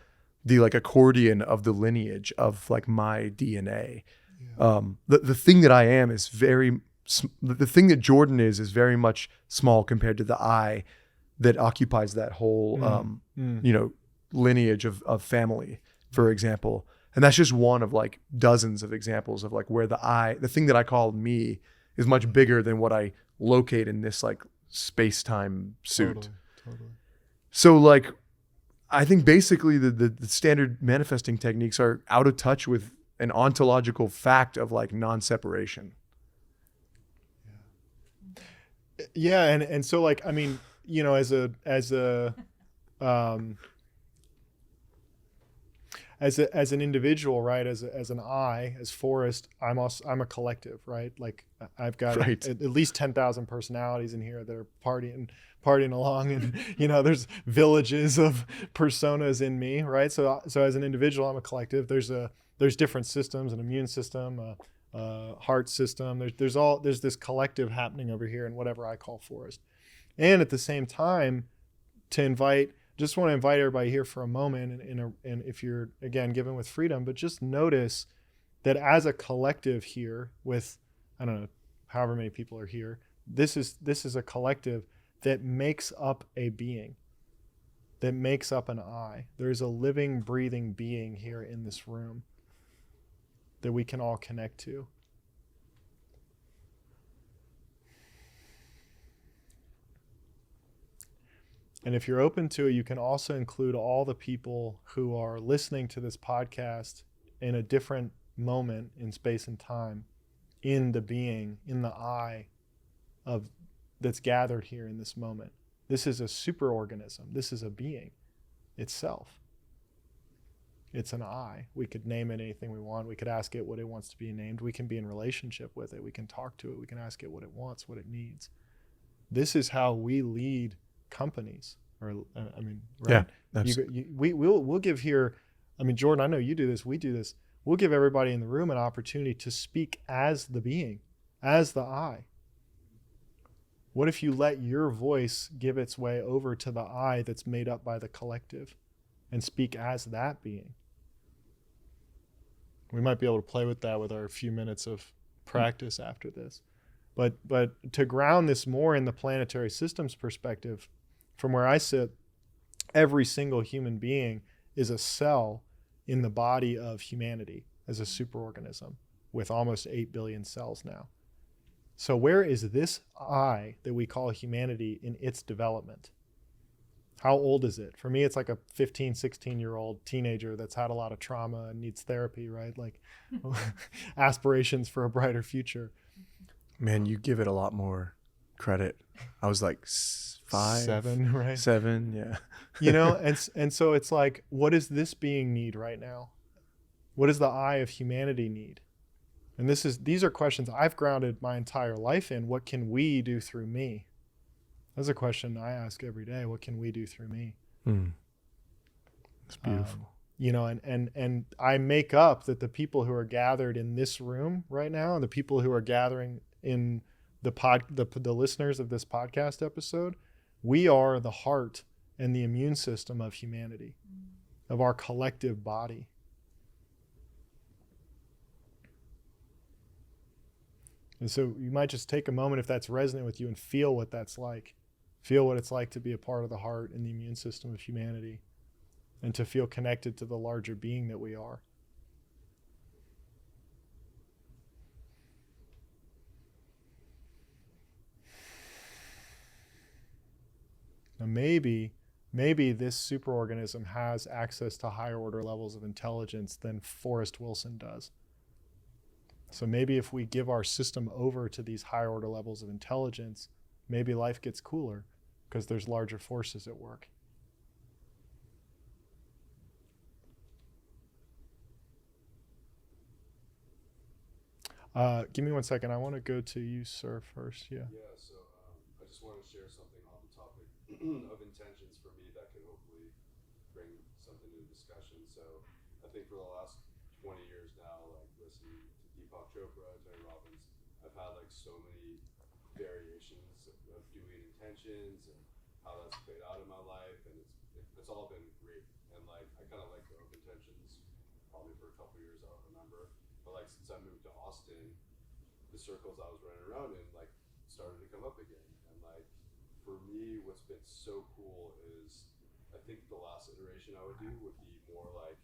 the like accordion of the lineage of like my DNA. Yeah. The thing that I am is the thing that Jordan is very much small compared to the I that occupies that whole you know, lineage of family, for example. And that's just one of like dozens of examples of like where the thing that I call me is much bigger than what I locate in this like space-time suit. Totally. So like, I think basically the standard manifesting techniques are out of touch with an ontological fact of like non-separation. Yeah. And so like, I mean, you know, as an individual, right? As an I, as Forrest, I'm a collective, right? Like I've got right. at least 10,000 personalities in here that are partying along, and you know, there's villages of personas in me, right? So as an individual, I'm a collective. There's different systems, an immune system, heart system. There's this collective happening over here in whatever I call Forrest. And at the same time, just want to invite everybody here for a moment, and if you're, again, given with freedom, but just notice that as a collective here with, I don't know, however many people are here, this is a collective that makes up a being, that makes up an I. There's a living, breathing being here in this room that we can all connect to. And if you're open to it, you can also include all the people who are listening to this podcast in a different moment in space and time, in the being, in the I of that's gathered here in this moment. This is a superorganism. This is a being itself. It's an I. We could name it anything we want. We could ask it what it wants to be named. We can be in relationship with it. We can talk to it. We can ask it what it wants, what it needs. This is how we lead companies. Or I mean, right? Yeah, we'll give here. I mean, Jordan, I know you do this. We do this. We'll give everybody in the room an opportunity to speak as the being, as the I. What if you let your voice give its way over to the I that's made up by the collective and speak as that being? We might be able to play with that with our few minutes of practice after this. But to ground this more in the planetary systems perspective, from where I sit, every single human being is a cell in the body of humanity as a superorganism with almost 8 billion cells now. So where is this I that we call humanity in its development? How old is it? For me, it's like a 15, 16-year-old teenager that's had a lot of trauma and needs therapy, right? Like aspirations for a brighter future. Man, you give it a lot more credit. I was like 5, 7, right? 7, yeah. You know, and so it's like, what does this being need right now? What does the I of humanity need? And these are questions I've grounded my entire life in. What can we do through me? That's a question I ask every day. What can we do through me? It's beautiful. You know, and I make up that the people who are gathered in this room right now, and the people who are gathering in the listeners of this podcast episode, we are the heart and the immune system of humanity, of our collective body. And so you might just take a moment, if that's resonant with you, and feel what that's like. Feel what it's like to be a part of the heart and the immune system of humanity, and to feel connected to the larger being that we are. Now maybe this superorganism has access to higher order levels of intelligence than Forrest Wilson does. So maybe if we give our system over to these higher order levels of intelligence, maybe life gets cooler because there's larger forces at work. Give me 1 second. I want to go to you, sir, first. Yeah. Yeah, so I just want to share something on the topic of intentions for me that can hopefully bring something to the discussion. So I think for the last 20 years now, like listening to Deepak Chopra, Tony Robbins, I've had like so many variations of doing intentions and how that's played out in my life, and it's all been great. And like I kind of like the open intentions probably for a couple of years, I don't remember. But like since I moved to Austin, the circles I was running around in like started to come up again. And like for me, what's been so cool is I think the last iteration I would do would be more like,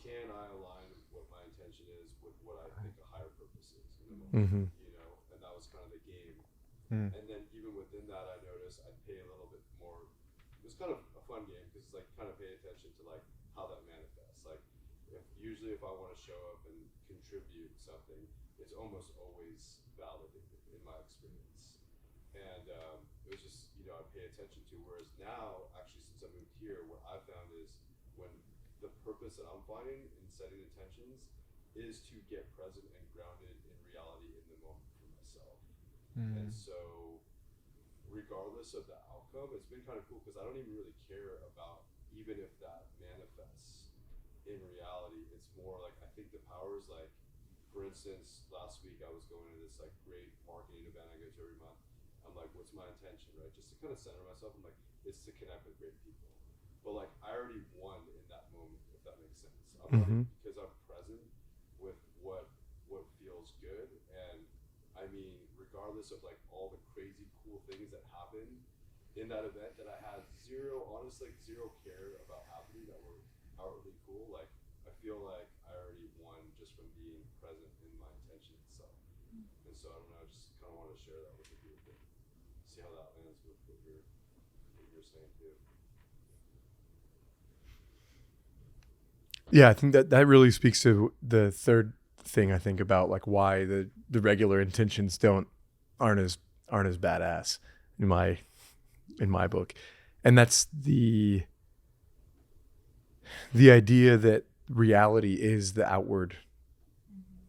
can I align what my intention is with what I think a higher purpose is in the moment, you know? And that was kind of the game. And then even within that, I noticed I'd pay a little bit more. It was kind of a fun game because it's like kind of pay attention to like how that manifests. Like usually if I want to show up and contribute something, it's almost always validated in my experience. And it was just, you know, I pay attention to. Whereas now, actually, since I moved here, what I found is when the purpose that I'm finding in setting intentions is to get present and grounded in reality in the moment for myself. And so regardless of the outcome, it's been kind of cool because I don't even really care about even if that manifests in reality. It's more like I think the power is like for instance, last week I was going to this like great marketing event I go to every month. I'm like, what's my intention, right? Just to kind of center myself. I'm like, it's to connect with great people. But like, I already won in that moment, if that makes sense. I'm Mm-hmm. like, because I'm present with what feels good, and I mean, regardless of like all the crazy cool things that happened in that event that I had honestly, zero care about happening that were outwardly cool. Like, I feel like I already won just from being present in my intention itself. And so I don't know, I just kind of want to share that with the group and see how that lands with what you're saying too. Yeah, I think that really speaks to the third thing I think about, like why the regular intentions aren't as badass in my book. And that's the idea that reality is the outward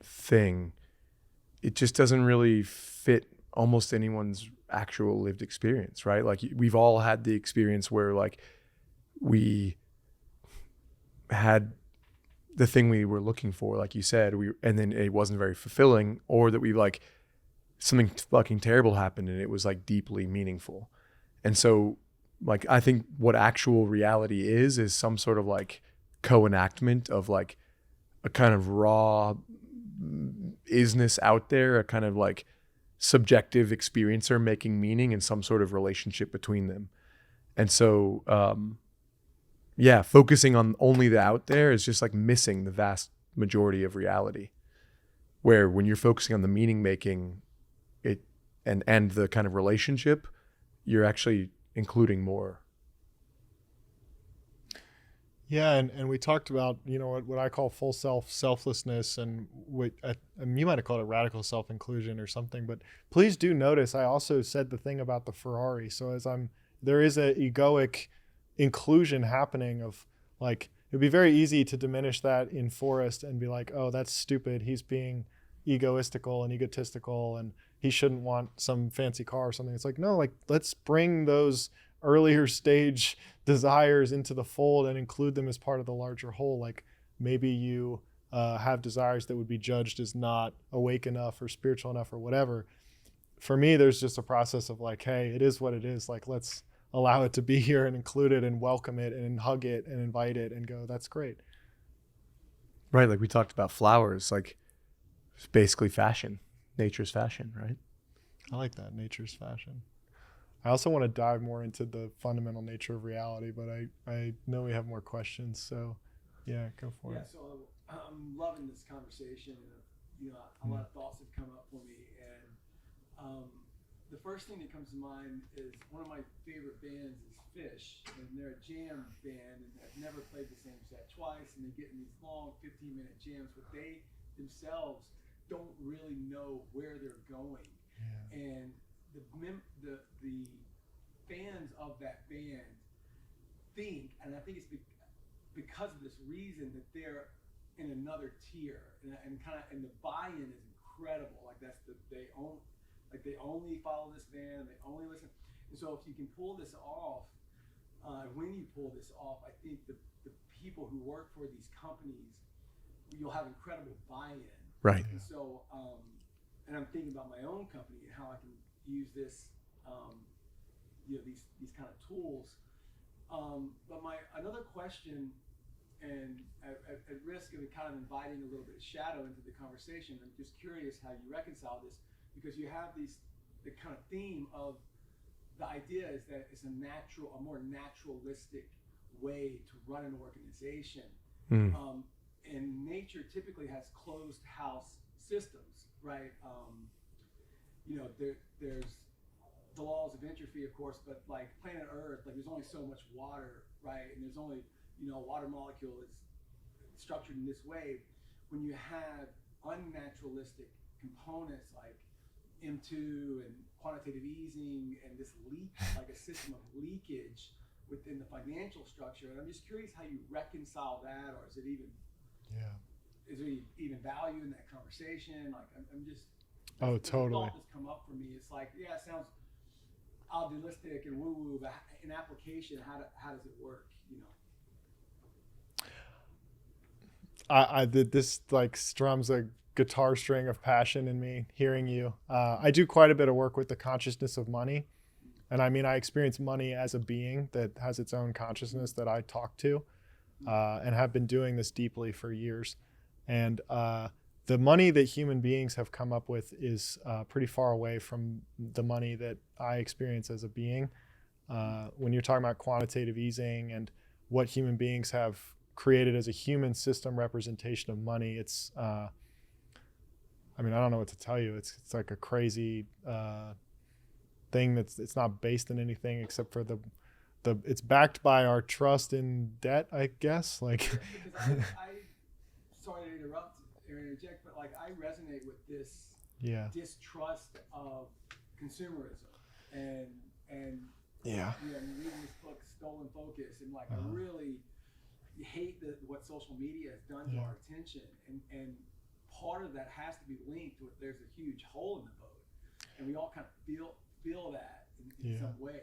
thing. It just doesn't really fit almost anyone's actual lived experience, right? Like we've all had the experience where like we had the thing we were looking for, like you said, and then it wasn't very fulfilling, or that we like something fucking terrible happened and it was like deeply meaningful. And so like I think what actual reality is some sort of like co-enactment of like a kind of raw isness out there, a kind of like subjective experiencer making meaning in some sort of relationship between them. And so yeah, focusing on only the out there is just like missing the vast majority of reality, where when you're focusing on the meaning making it and the kind of relationship, you're actually including more. Yeah, and we talked about, you know, what I call full selflessness, and what you might have called it radical self-inclusion or something. But please do notice I also said the thing about the Ferrari. So there is a egoic inclusion happening of like, it'd be very easy to diminish that in Forrest and be like, oh, that's stupid. He's being egoistical and egotistical and he shouldn't want some fancy car or something. It's like, no, like let's bring those earlier stage desires into the fold and include them as part of the larger whole. Like maybe you have desires that would be judged as not awake enough or spiritual enough or whatever. For me, there's just a process of like, hey, it is what it is. Like, let's allow it to be here and include it and welcome it and hug it and invite it and go, that's great. Right. Like we talked about flowers, like it's basically fashion, nature's fashion, right? I like that, nature's fashion. I also want to dive more into the fundamental nature of reality, but I know we have more questions, so yeah, go for it. Yeah, so I'm loving this conversation, and you know, a lot of thoughts have come up for me, and the first thing that comes to mind is one of my favorite bands is Fish, and they're a jam band, and I've never played the same set twice, and they get in these long 15-minute jams, but they themselves don't really know where they're going, and the fans of that band think, and I think it's because of this reason, that they're in another tier, and the buy-in is incredible. Like they only follow this band, they only listen. And so if you can pull this off, when you pull this off, I think the people who work for these companies, you'll have incredible buy-in. Right. And so, and I'm thinking about my own company and how I can use this, these kind of tools. But another question, and at risk of kind of inviting a little bit of shadow into the conversation, I'm just curious how you reconcile this, because you have the kind of theme of the idea is that it's a more naturalistic way to run an organization. And nature typically has closed house systems, right? There's the laws of entropy, of course, but like planet Earth, like there's only so much water, right? And there's only, water molecule is structured in this way. When you have unnaturalistic components like M2 and quantitative easing and this leak, like a system of leakage within the financial structure, and I'm just curious how you reconcile that, or is there even value in that conversation? Like I'm just Totally. thought that's come up for me. It's like, yeah, it sounds idealistic and woo-woo, but in application, how does it work? This like strums a guitar string of passion in me hearing you. I do quite a bit of work with the consciousness of money. And I mean, I experience money as a being that has its own consciousness that I talk to, and have been doing this deeply for years. And the money that human beings have come up with is pretty far away from the money that I experience as a being. When you're talking about quantitative easing and what human beings have created as a human system representation of money, it's, I mean, I don't know what to tell you. It's like a crazy thing it's not based in anything except for the it's backed by our trust in debt, I guess. Like, because I sorry to interrupt or interject, but like I resonate with this distrust of consumerism and yeah. I'm reading this book Stolen Focus, and like I really hate what social media has done to our attention, and part of that has to be linked with there's a huge hole in the boat, and we all kind of feel that in some way.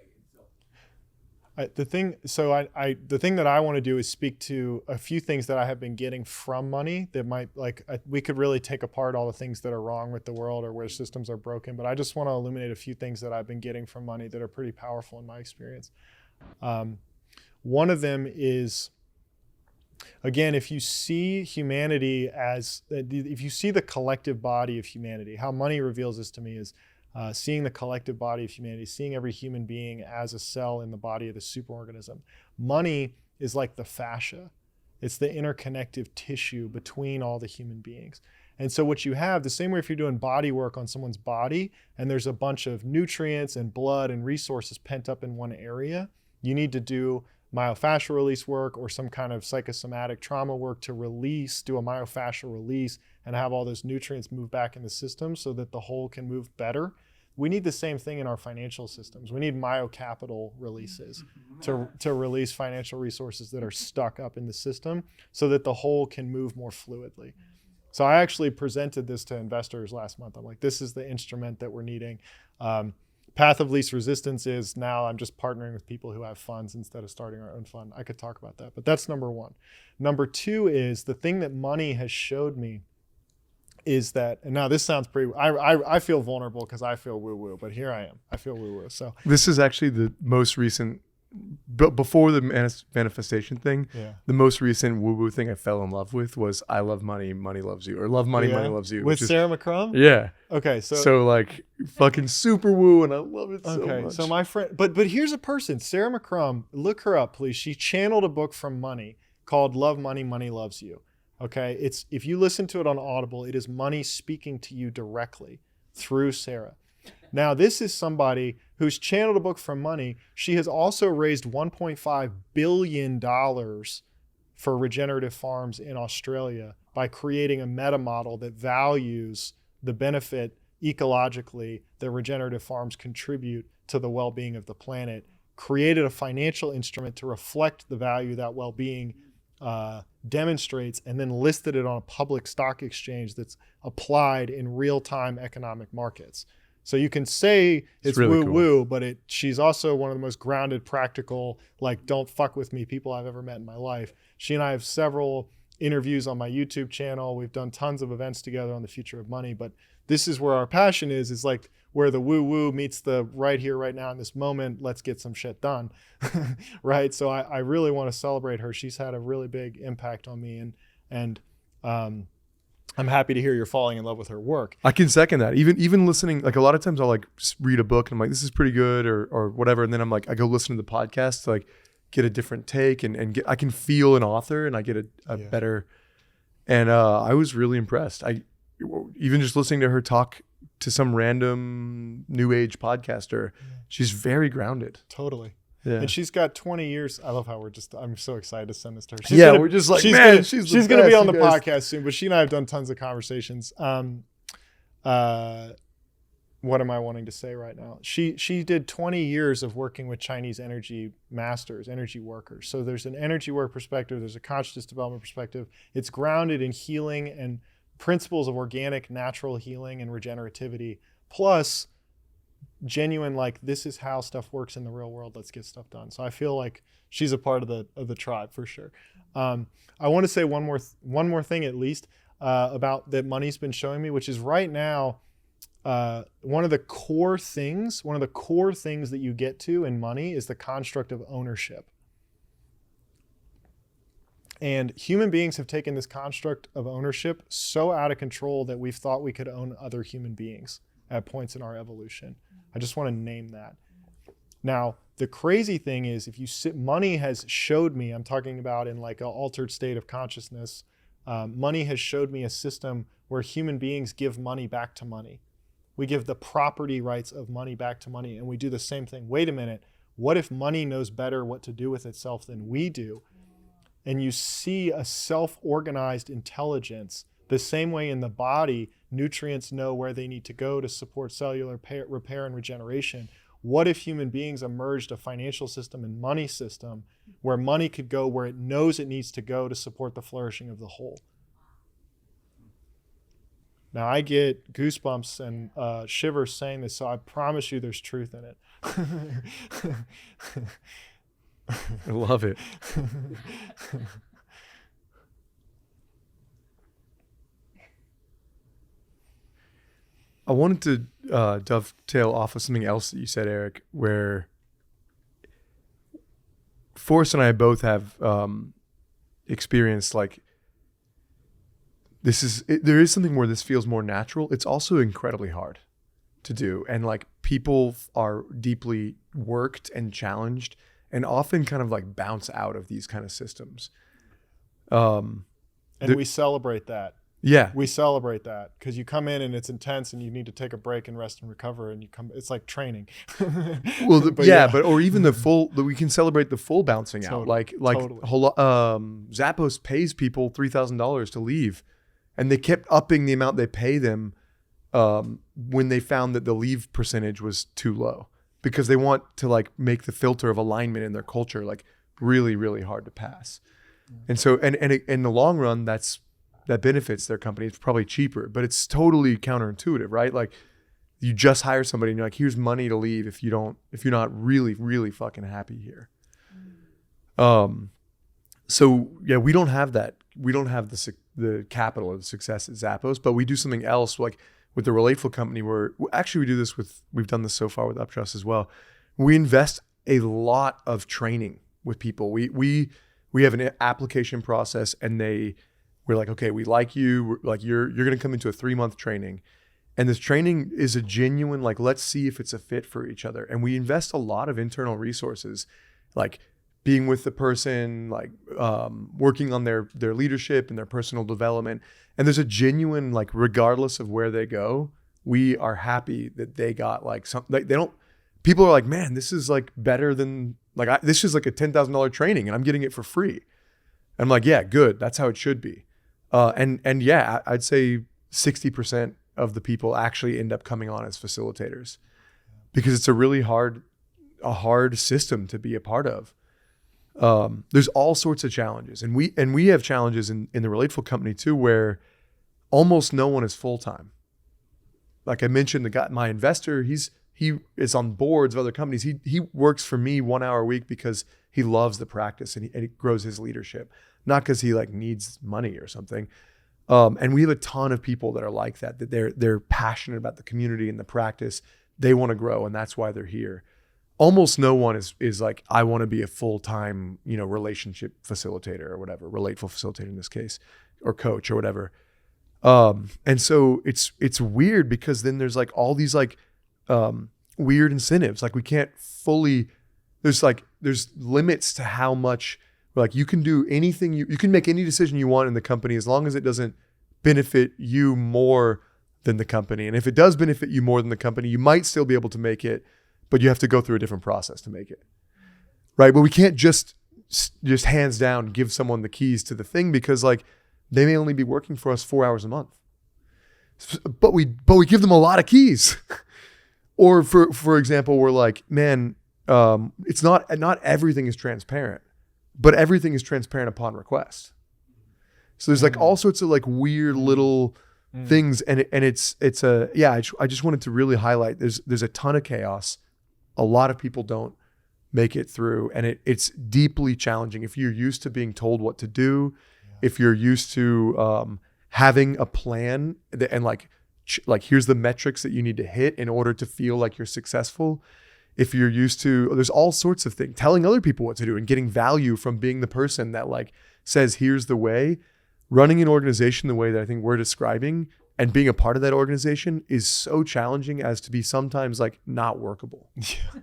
And so the thing that I want to do is speak to a few things that I have been getting from money that might, like, we could really take apart all the things that are wrong with the world or where systems are broken, but I just want to illuminate a few things that I've been getting from money that are pretty powerful in my experience. One of them is, again, if you see humanity as, if you see the collective body of humanity, how money reveals this to me is seeing the collective body of humanity, seeing every human being as a cell in the body of the superorganism. Money is like the fascia. It's the interconnective tissue between all the human beings. And so what you have, the same way if you're doing body work on someone's body and there's a bunch of nutrients and blood and resources pent up in one area, you need to do myofascial release work or some kind of psychosomatic trauma work to release, do a myofascial release and have all those nutrients move back in the system so that the whole can move better. We need the same thing in our financial systems. We need myocapital releases to release financial resources that are stuck up in the system so that the whole can move more fluidly. So I actually presented this to investors last month. I'm like, this is the instrument that we're needing. Path of least resistance is now I'm just partnering with people who have funds instead of starting our own fund. I could talk about that, but that's number one. Number two is the thing that money has showed me is that, and now this sounds pretty, I feel vulnerable because I feel woo-woo, but here I am. I feel woo-woo. So this is actually the most recent, before the manifestation thing, the most recent woo-woo thing I fell in love with was I love money, money loves you, or love money, money loves you. With Sarah McCrum? Yeah. Okay, so like fucking super woo, and I love it so much. Okay, so my friend, but here's a person, Sarah McCrum, look her up, please. She channeled a book from Money called Love Money, Money Loves You. Okay, it's, if you listen to it on Audible, it is money speaking to you directly through Sarah. Now, this is somebody who's channeled a book from Money. She has also raised $1.5 billion for regenerative farms in Australia by creating a meta model that values the benefit ecologically that regenerative farms contribute to the well-being of the planet, created a financial instrument to reflect the value that well-being demonstrates, and then listed it on a public stock exchange that's applied in real-time economic markets. So you can say it's really woo-woo, cool. but she's also one of the most grounded, practical, like, don't fuck with me people I've ever met in my life. She and I have several interviews on my YouTube channel. We've done tons of events together on the future of money, but this is where our passion is like where the woo-woo meets the right here, right now in this moment, let's get some shit done, right? So I really want to celebrate her. She's had a really big impact on me, and I'm happy to hear you're falling in love with her work. I can second that. Even listening, like a lot of times I'll like just read a book and I'm like, this is pretty good or whatever. And then I'm like, I go listen to the podcast to like get a different take and I can feel an author and I get a better, and I was really impressed. Even just listening to her talk to some random new age podcaster, she's very grounded. Totally. Yeah. And she's got 20 years. I love how I'm so excited to send this to her. We're just like, she's going to be on the podcast soon, but she and I have done tons of conversations. What am I wanting to say right now? She did 20 years of working with Chinese energy masters, energy workers. So there's an energy work perspective. There's a consciousness development perspective. It's grounded in healing and principles of organic, natural healing and regenerativity, plus genuine, like, this is how stuff works in the real world. Let's get stuff done. So I feel like she's a part of the tribe for sure. I want to say one more thing at least. about that money's been showing me, which is right now, one of the core things that you get to in money is the construct of ownership. And human beings have taken this construct of ownership so out of control that we've thought we could own other human beings at points in our evolution. I just want to name that. Now, the crazy thing is, if you sit, money has showed me, I'm talking about in like an altered state of consciousness, money has showed me a system where human beings give money back to money. We give the property rights of money back to money, and we do the same thing. Wait a minute, what if money knows better what to do with itself than we do? And you see a self-organized intelligence, the same way in the body, nutrients know where they need to go to support cellular repair and regeneration. What if human beings emerged a financial system and money system where money could go where it knows it needs to go to support the flourishing of the whole? Now, I get goosebumps and shivers saying this, so I promise you there's truth in it. I love it. I wanted to dovetail off of something else that you said, Eric, where Forrest and I both have experienced like there is something where this feels more natural. It's also incredibly hard to do, and like people are deeply worked and challenged, and often kind of like bounce out of these kind of systems. And we celebrate that. Yeah. We celebrate that because you come in and it's intense and you need to take a break and rest and recover, and it's like training. Well, or even we can celebrate the full bouncing out. Like totally. Zappos pays people $3,000 to leave, and they kept upping the amount they pay them when they found that the leave percentage was too low, because they want to like make the filter of alignment in their culture like really, really hard to pass. And so, and in the long run, that benefits their company. It's probably cheaper, but it's totally counterintuitive, right? Like you just hire somebody and you're like, here's money to leave if you're not really, really fucking happy here. So yeah, we don't have that. We don't have the capital or the success at Zappos, but we do something else like with the Relateful company where actually we've done this so far with Uptrust as well. We invest a lot of training with people. We have an application process, and we're like, okay, we like you. Like you're going to come into a 3-month training, and this training is a genuine, like, let's see if it's a fit for each other. And we invest a lot of internal resources, like being with the person, like working on their leadership and their personal development. And there's a genuine, like, regardless of where they go, we are happy that they got like something. Like people are like, man, this is like better than this is like a $10,000 training and I'm getting it for free. I'm like, yeah, good. That's how it should be. And yeah, I'd say 60% of the people actually end up coming on as facilitators because it's a really hard system to be a part of. There's all sorts of challenges, and we have challenges in the Relateful company too, where almost no one is full-time. Like I mentioned, my investor, he is on boards of other companies. He works for me 1 hour a week because he loves the practice and it grows his leadership, not because he like needs money or something. And we have a ton of people that are like that they're passionate about the community and the practice. They want to grow, and that's why they're here. Almost no one is like, I want to be a full-time, relationship facilitator or whatever, relateful facilitator in this case, or coach or whatever. And so it's weird because then there's like all these like weird incentives. Like we can't fully, there's limits to how much, like you can do anything, you can make any decision you want in the company as long as it doesn't benefit you more than the company. And if it does benefit you more than the company, you might still be able to make it, but you have to go through a different process to make it. Right? But we can't just hands down give someone the keys to the thing because like they may only be working for us 4 hours a month. But we give them a lot of keys. Or for example, we're like, man, it's not everything is transparent, but everything is transparent upon request. So there's like all sorts of like weird little things, and I just wanted to really highlight there's a ton of chaos. A lot of people don't make it through, and it's deeply challenging if you're used to being told what to do, if you're used to having a plan and like here's the metrics that you need to hit in order to feel like you're successful. If you're used to, there's all sorts of things, telling other people what to do and getting value from being the person that like says, here's the way. Running an organization the way that I think we're describing and being a part of that organization is so challenging as to be sometimes like not workable. Yeah.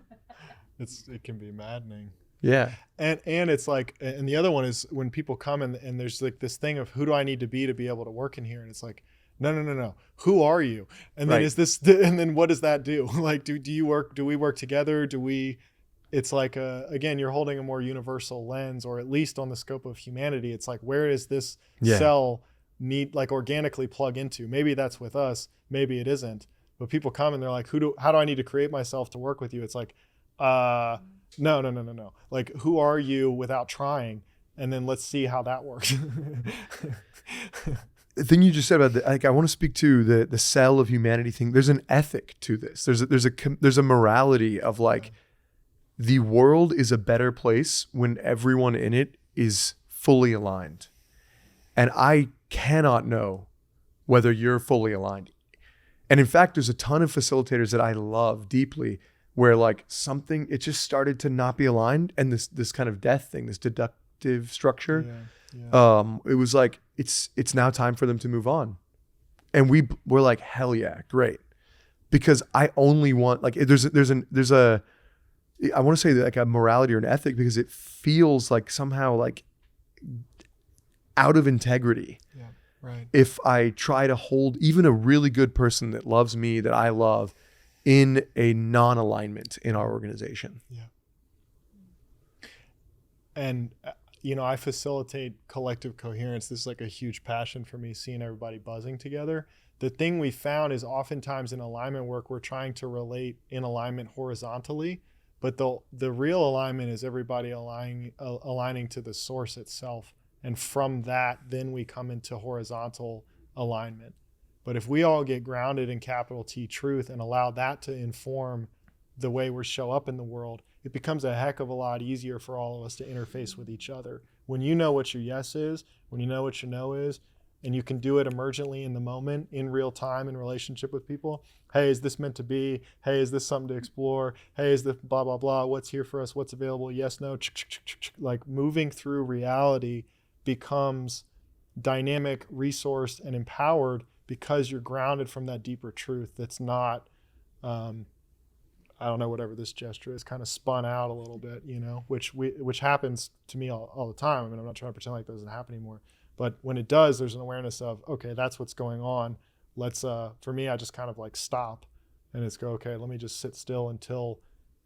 It can be maddening. Yeah. And it's like, and the other one is when people come and there's like this thing of who do I need to be able to work in here? And it's like, no. Who are you? And then and then what does that do? Like, do we work together? It's like, again, you're holding a more universal lens, or at least on the scope of humanity. It's like, where does this cell need like organically plug into? Maybe that's with us, maybe it isn't, but people come and they're like, how do I need to create myself to work with you? It's like, no. Like, who are you without trying? And then let's see how that works. The thing you just said about like, I want to speak to the cell of humanity thing. There's an ethic to this. There's a morality of like, the world is a better place when everyone in it is fully aligned. And I cannot know whether you're fully aligned. And in fact, there's a ton of facilitators that I love deeply where like it just started to not be aligned. And this kind of death thing, this deductive structure, it was like, it's now time for them to move on. And we're like, hell yeah, great. Because I only want, like, I want to say like a morality or an ethic, because it feels like somehow like out of integrity. Yeah, right. If I try to hold even a really good person that loves me, that I love, in a non-alignment in our organization. Yeah. And I facilitate collective coherence. This is like a huge passion for me, seeing everybody buzzing together. The thing we found is oftentimes in alignment work, we're trying to relate in alignment horizontally, but the real alignment is everybody aligning to the source itself. And from that, then we come into horizontal alignment. But if we all get grounded in capital T truth and allow that to inform the way we show up in the world, it becomes a heck of a lot easier for all of us to interface with each other. When you know what your yes is, when you know what your no is, and you can do it emergently in the moment, in real time, in relationship with people. Hey, is this meant to be? Hey, is this something to explore? Hey, is this blah, blah, blah? What's here for us? What's available? Yes, no. Like, moving through reality becomes dynamic, resourced, and empowered because you're grounded from that deeper truth that's not, I don't know, whatever this gesture is, kind of spun out a little bit, which happens to me all the time. I mean, I'm not trying to pretend like that doesn't happen anymore. But when it does, there's an awareness of, okay, that's what's going on. Let's, for me, I just kind of like stop and it's go, okay, let me just sit still until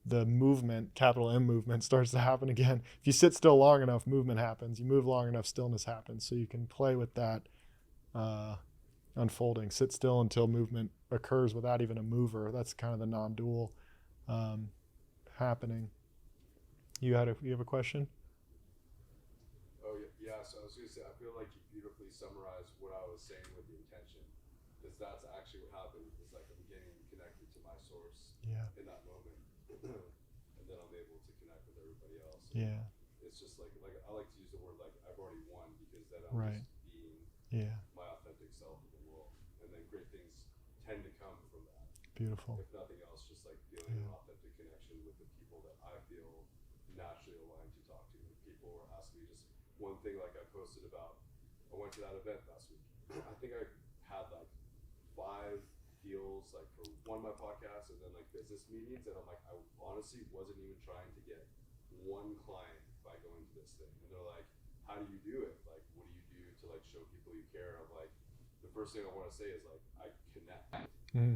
the movement, capital M movement, starts to happen again. If you sit still long enough, movement happens. You move long enough, stillness happens. So you can play with that unfolding. Sit still until movement occurs without even a mover. That's kind of the non-dual happening. You have a question? Yeah, so I was going to say, I feel like you beautifully summarized what I was saying with the intention, because that's actually what happened. It's like I'm getting connected to my source in that moment, and then I'm able to connect with everybody else. And it's just like I like to use the word like I've already won, because then I'm just being my authentic self in the world, and then great things tend to come from that. Beautiful. If nothing else, just like feeling an authentic connection with the people that I feel naturally aligned to talk to. People were asking me just one thing, like I posted about, I went to that event last week. I think I had like 5 deals, like for one of my podcasts and then like business meetings, and I'm like, I honestly wasn't even trying to get one client by going to this thing. And they're like, how do you do it? Like, what do you do to like show people you care? I'm like, the first thing I want to say is like, I connect.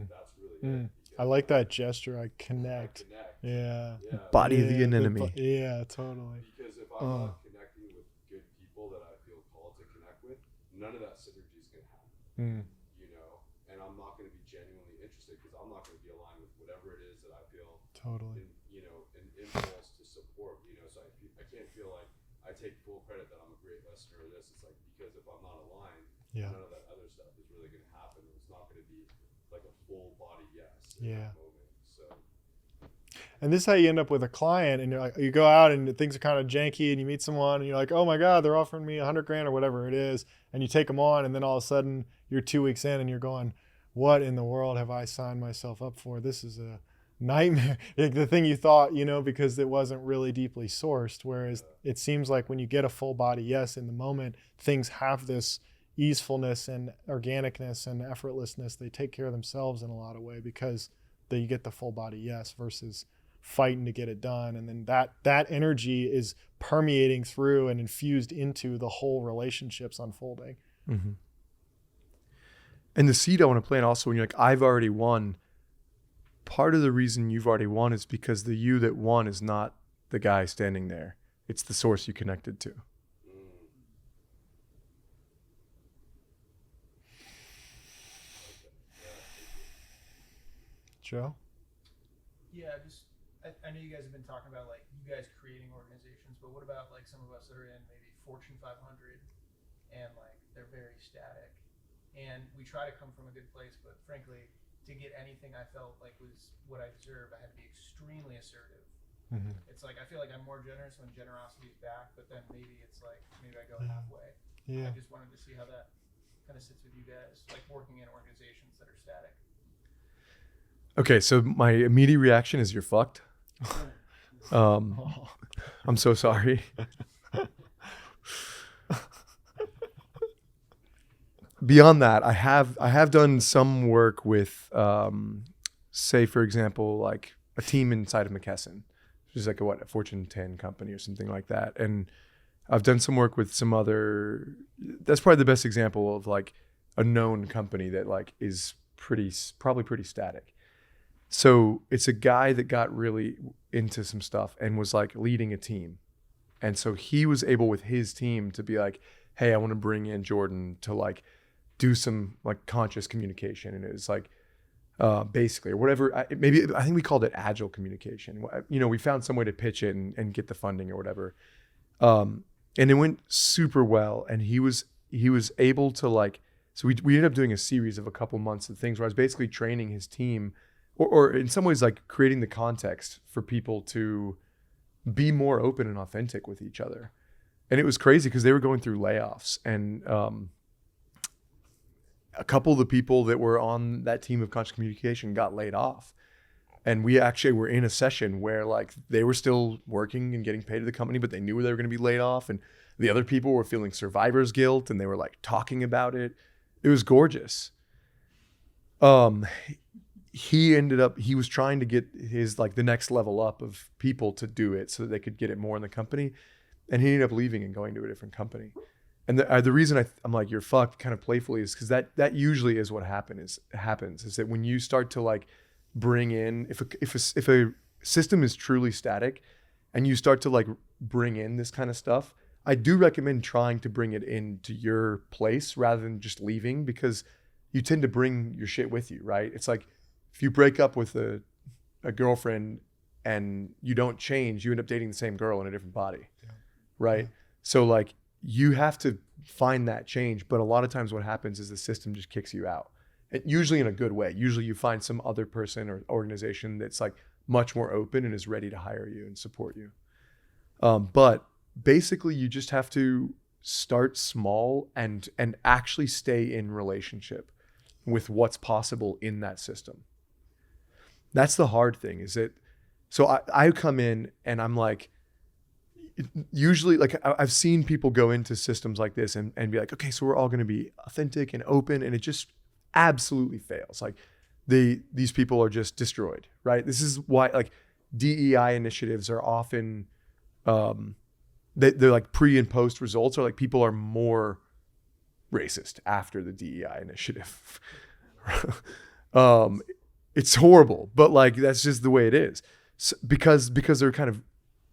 That's really it. I like that gesture. I connect. Yeah. Body the enemy. Yeah, totally. Because if I'm not connecting with good people that I feel called to connect with, none of that synergy is going to happen. And I'm not going to be genuinely interested because I'm not going to be aligned with whatever it is that I feel totally an impulse to support. So I can't feel like I take full credit that I'm a great listener of this. It's like, because if I'm not aligned, none of that other stuff is really going to happen. It's not going to be like a full body yes in that moment. So And this is how you end up with a client, and you're like, you go out and things are kind of janky, and you meet someone and you're like, oh my God, they're offering me $100,000 or whatever it is. And you take them on, and then all of a sudden you're 2 weeks in and you're going, what in the world have I signed myself up for? This is a nightmare. Like the thing you thought, because it wasn't really deeply sourced. Whereas it seems like when you get a full body yes in the moment, things have this easefulness and organicness and effortlessness. They take care of themselves in a lot of way because you get the full body yes versus fighting to get it done. And then that energy is permeating through and infused into the whole relationships unfolding. Mm-hmm. And the seed I want to plant also, when you're like, I've already won, part of the reason you've already won is because the you that won is not the guy standing there. It's the source you connected to. Joe? Yeah, I know you guys have been talking about like you guys creating organizations, but what about like some of us that are in maybe Fortune 500 and like they're very static, and we try to come from a good place, but frankly, to get anything I felt like was what I deserved, I had to be extremely assertive. Mm-hmm. It's like I feel like I'm more generous when generosity is back, but then maybe it's like maybe I go halfway. Yeah. I just wanted to see how that kind of sits with you guys, like working in organizations that are static. Okay, so my immediate reaction is you're fucked. I'm so sorry. Beyond that, I have done some work with, say for example, like a team inside of McKesson, which is like a Fortune 10 company or something like that, and I've done some work with some other. That's probably the best example of like a known company that like is probably pretty static. So it's a guy that got really into some stuff and was like leading a team. And so he was able with his team to be like, hey, I want to bring in Jordan to like do some like conscious communication. And it was like, basically, or whatever, I think we called it agile communication. We found some way to pitch it and get the funding or whatever. And it went super well. And he was able to like, so we ended up doing a series of a couple months of things where I was basically training his team or in some ways like creating the context for people to be more open and authentic with each other. And it was crazy because they were going through layoffs, and a couple of the people that were on that team of conscious communication got laid off. And we actually were in a session where like they were still working and getting paid to the company, but they knew they were going to be laid off. And the other people were feeling survivor's guilt and they were like talking about it. It was gorgeous. He was trying to get his like the next level up of people to do it so that they could get it more in the company, and he ended up leaving and going to a different company. And the reason I'm like you're fucked kind of playfully is because that usually is what happens is that when you start to like bring in if a system is truly static and you start to like bring in this kind of stuff, I do recommend trying to bring it into your place rather than just leaving, because you tend to bring your shit with you, right? It's like if you break up with a girlfriend and you don't change, you end up dating the same girl in a different body, right? Yeah. So like you have to find that change, but a lot of times what happens is the system just kicks you out. And usually in a good way. Usually you find some other person or organization that's like much more open and is ready to hire you and support you. But basically you just have to start small and actually stay in relationship with what's possible in that system. That's the hard thing, is that, so I come in and I'm like, usually like I've seen people go into systems like this and be like, okay, so we're all going to be authentic and open, and it just absolutely fails. Like these people are just destroyed, right? This is why like DEI initiatives are often, they're like pre and post results are like people are more racist after the DEI initiative. It's horrible, but like that's just the way it is. So, because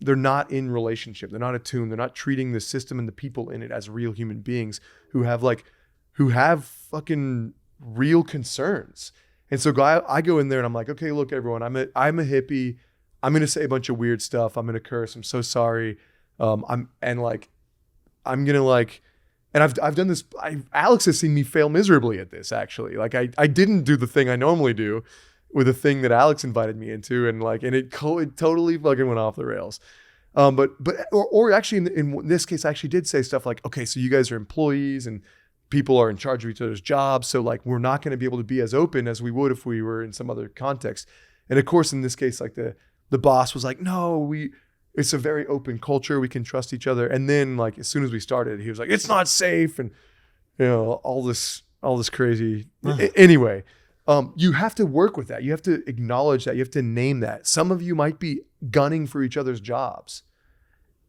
they're not in relationship, they're not attuned, they're not treating the system and the people in it as real human beings who have fucking real concerns. And so I go in there and I'm like, okay, look, everyone, I'm a hippie. I'm gonna say a bunch of weird stuff. I'm gonna curse. I'm so sorry. And I've done this. Alex has seen me fail miserably at this, actually. Like I didn't do the thing I normally do. with a thing that Alex invited me into, and it totally fucking went off the rails. Or actually in this case, I actually did say stuff like, okay, so you guys are employees and people are in charge of each other's jobs. So like, we're not going to be able to be as open as we would if we were in some other context. And of course, in this case, like the boss was like, no, it's a very open culture. We can trust each other. And then like, as soon as we started, he was like, it's not safe. And all this crazy. Anyway, you have to work with that. You have to acknowledge that. You have to name that. Some of you might be gunning for each other's jobs.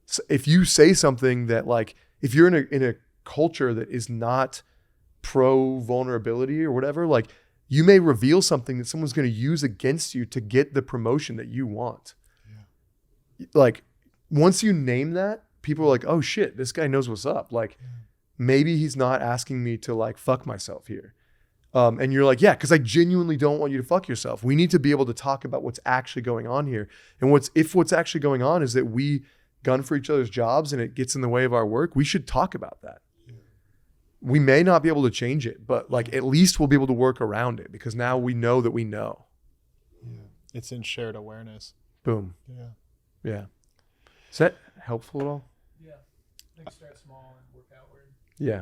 So if you say something that like, if you're in a culture that is not pro vulnerability or whatever, like you may reveal something that someone's going to use against you to get the promotion that you want. Yeah. Like once you name that, people are like, oh shit, this guy knows what's up. Like maybe he's not asking me to like fuck myself here. And you're like, yeah, because I genuinely don't want you to fuck yourself. We need to be able to talk about what's actually going on here. And what's actually going on is that we gun for each other's jobs and it gets in the way of our work, we should talk about that. Yeah. We may not be able to change it, but like at least we'll be able to work around it because now we know that we know. Yeah. It's in shared awareness. Boom. Yeah. Yeah. Is that helpful at all? Yeah. I think start small and work outward. Yeah.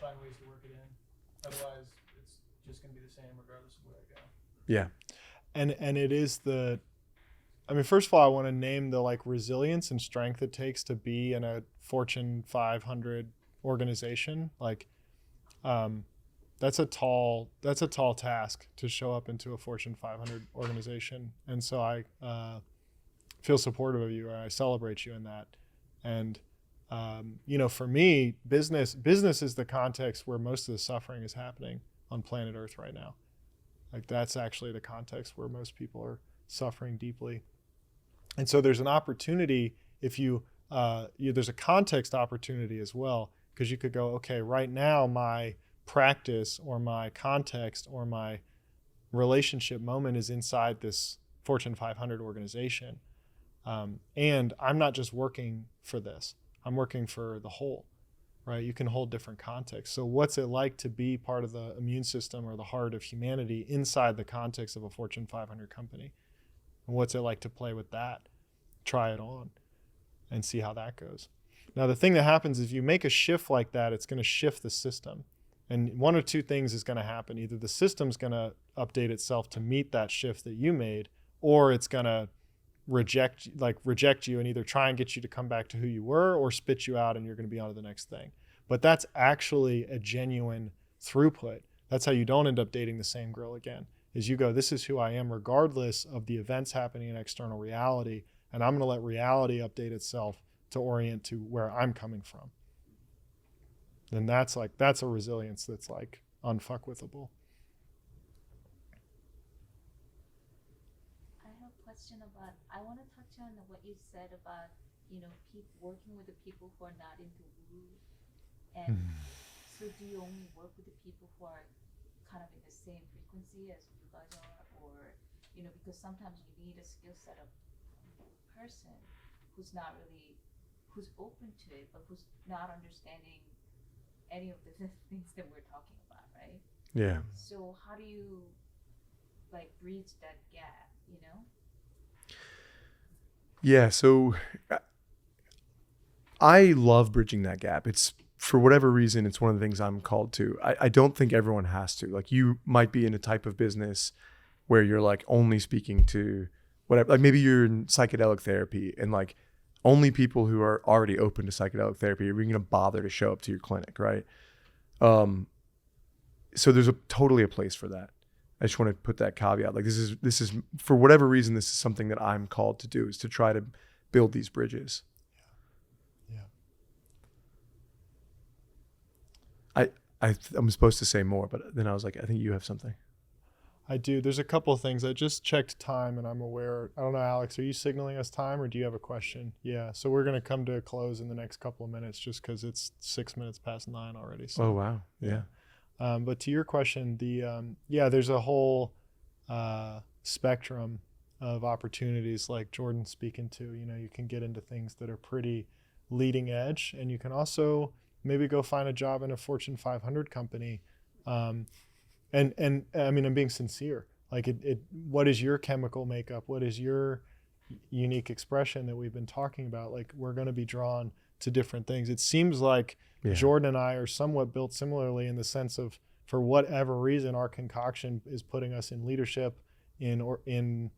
Find ways to work it in. Otherwise, it's just going to be the same regardless of where I go. Yeah. And it is first of all, I want to name the like resilience and strength it takes to be in a Fortune 500 organization. Like, that's a tall task to show up into a Fortune 500 organization. And so I feel supportive of you, and I celebrate you in that. And, for me, business is the context where most of the suffering is happening on planet Earth right now. Like that's actually the context where most people are suffering deeply. And so there's an opportunity if there's a context opportunity as well, because you could go, okay, right now my practice or my context or my relationship moment is inside this Fortune 500 organization. And I'm not just working for this, I'm working for the whole, right? You can hold different contexts. So what's it like to be part of the immune system or the heart of humanity inside the context of a Fortune 500 company? And what's it like to play with that? Try it on and see how that goes. Now, the thing that happens is if you make a shift like that, it's going to shift the system. And one or two things is going to happen. Either the system's going to update itself to meet that shift that you made, or it's going to reject you and either try and get you to come back to who you were or spit you out and you're going to be on to the next thing. But that's actually a genuine throughput. That's how you don't end up dating the same girl again, is you go, this is who I am regardless of the events happening in external reality. And I'm going to let reality update itself to orient to where I'm coming from. And that's a resilience that's like unfuckwithable. I have a question about, I want to touch on what you said about, working with the people who are not into woo. And so do you only work with the people who are kind of in the same frequency as you guys are? Or, because sometimes you need a skill set of person who's open to it, but who's not understanding any of the things that we're talking about, right? Yeah. So how do you bridge that gap, Yeah. So I love bridging that gap. It's for whatever reason, it's one of the things I'm called to. I don't think everyone has to. Like you might be in a type of business where you're like only speaking to whatever, like maybe you're in psychedelic therapy and like only people who are already open to psychedelic therapy are going to bother to show up to your clinic, right? So there's totally a place for that. I just want to put that caveat. Like this is for whatever reason, this is something that I'm called to do, is to try to build these bridges. Yeah. I'm supposed to say more, but then I was like, I think you have something. I do. There's a couple of things. I just checked time and I'm aware. I don't know, Alex, are you signaling us time or do you have a question? Yeah. So we're going to come to a close in the next couple of minutes just because it's 6 minutes past 9 already. So, oh, wow. Yeah. But to your question, there's a whole spectrum of opportunities like Jordan's speaking to. You can get into things that are pretty leading edge, and you can also maybe go find a job in a Fortune 500 company. And I mean, I'm being sincere. Like what is your chemical makeup? What is your unique expression that we've been talking about? Like we're going to be drawn to different things. It seems like Jordan and I are somewhat built similarly in the sense of, for whatever reason, our concoction is putting us in leadership in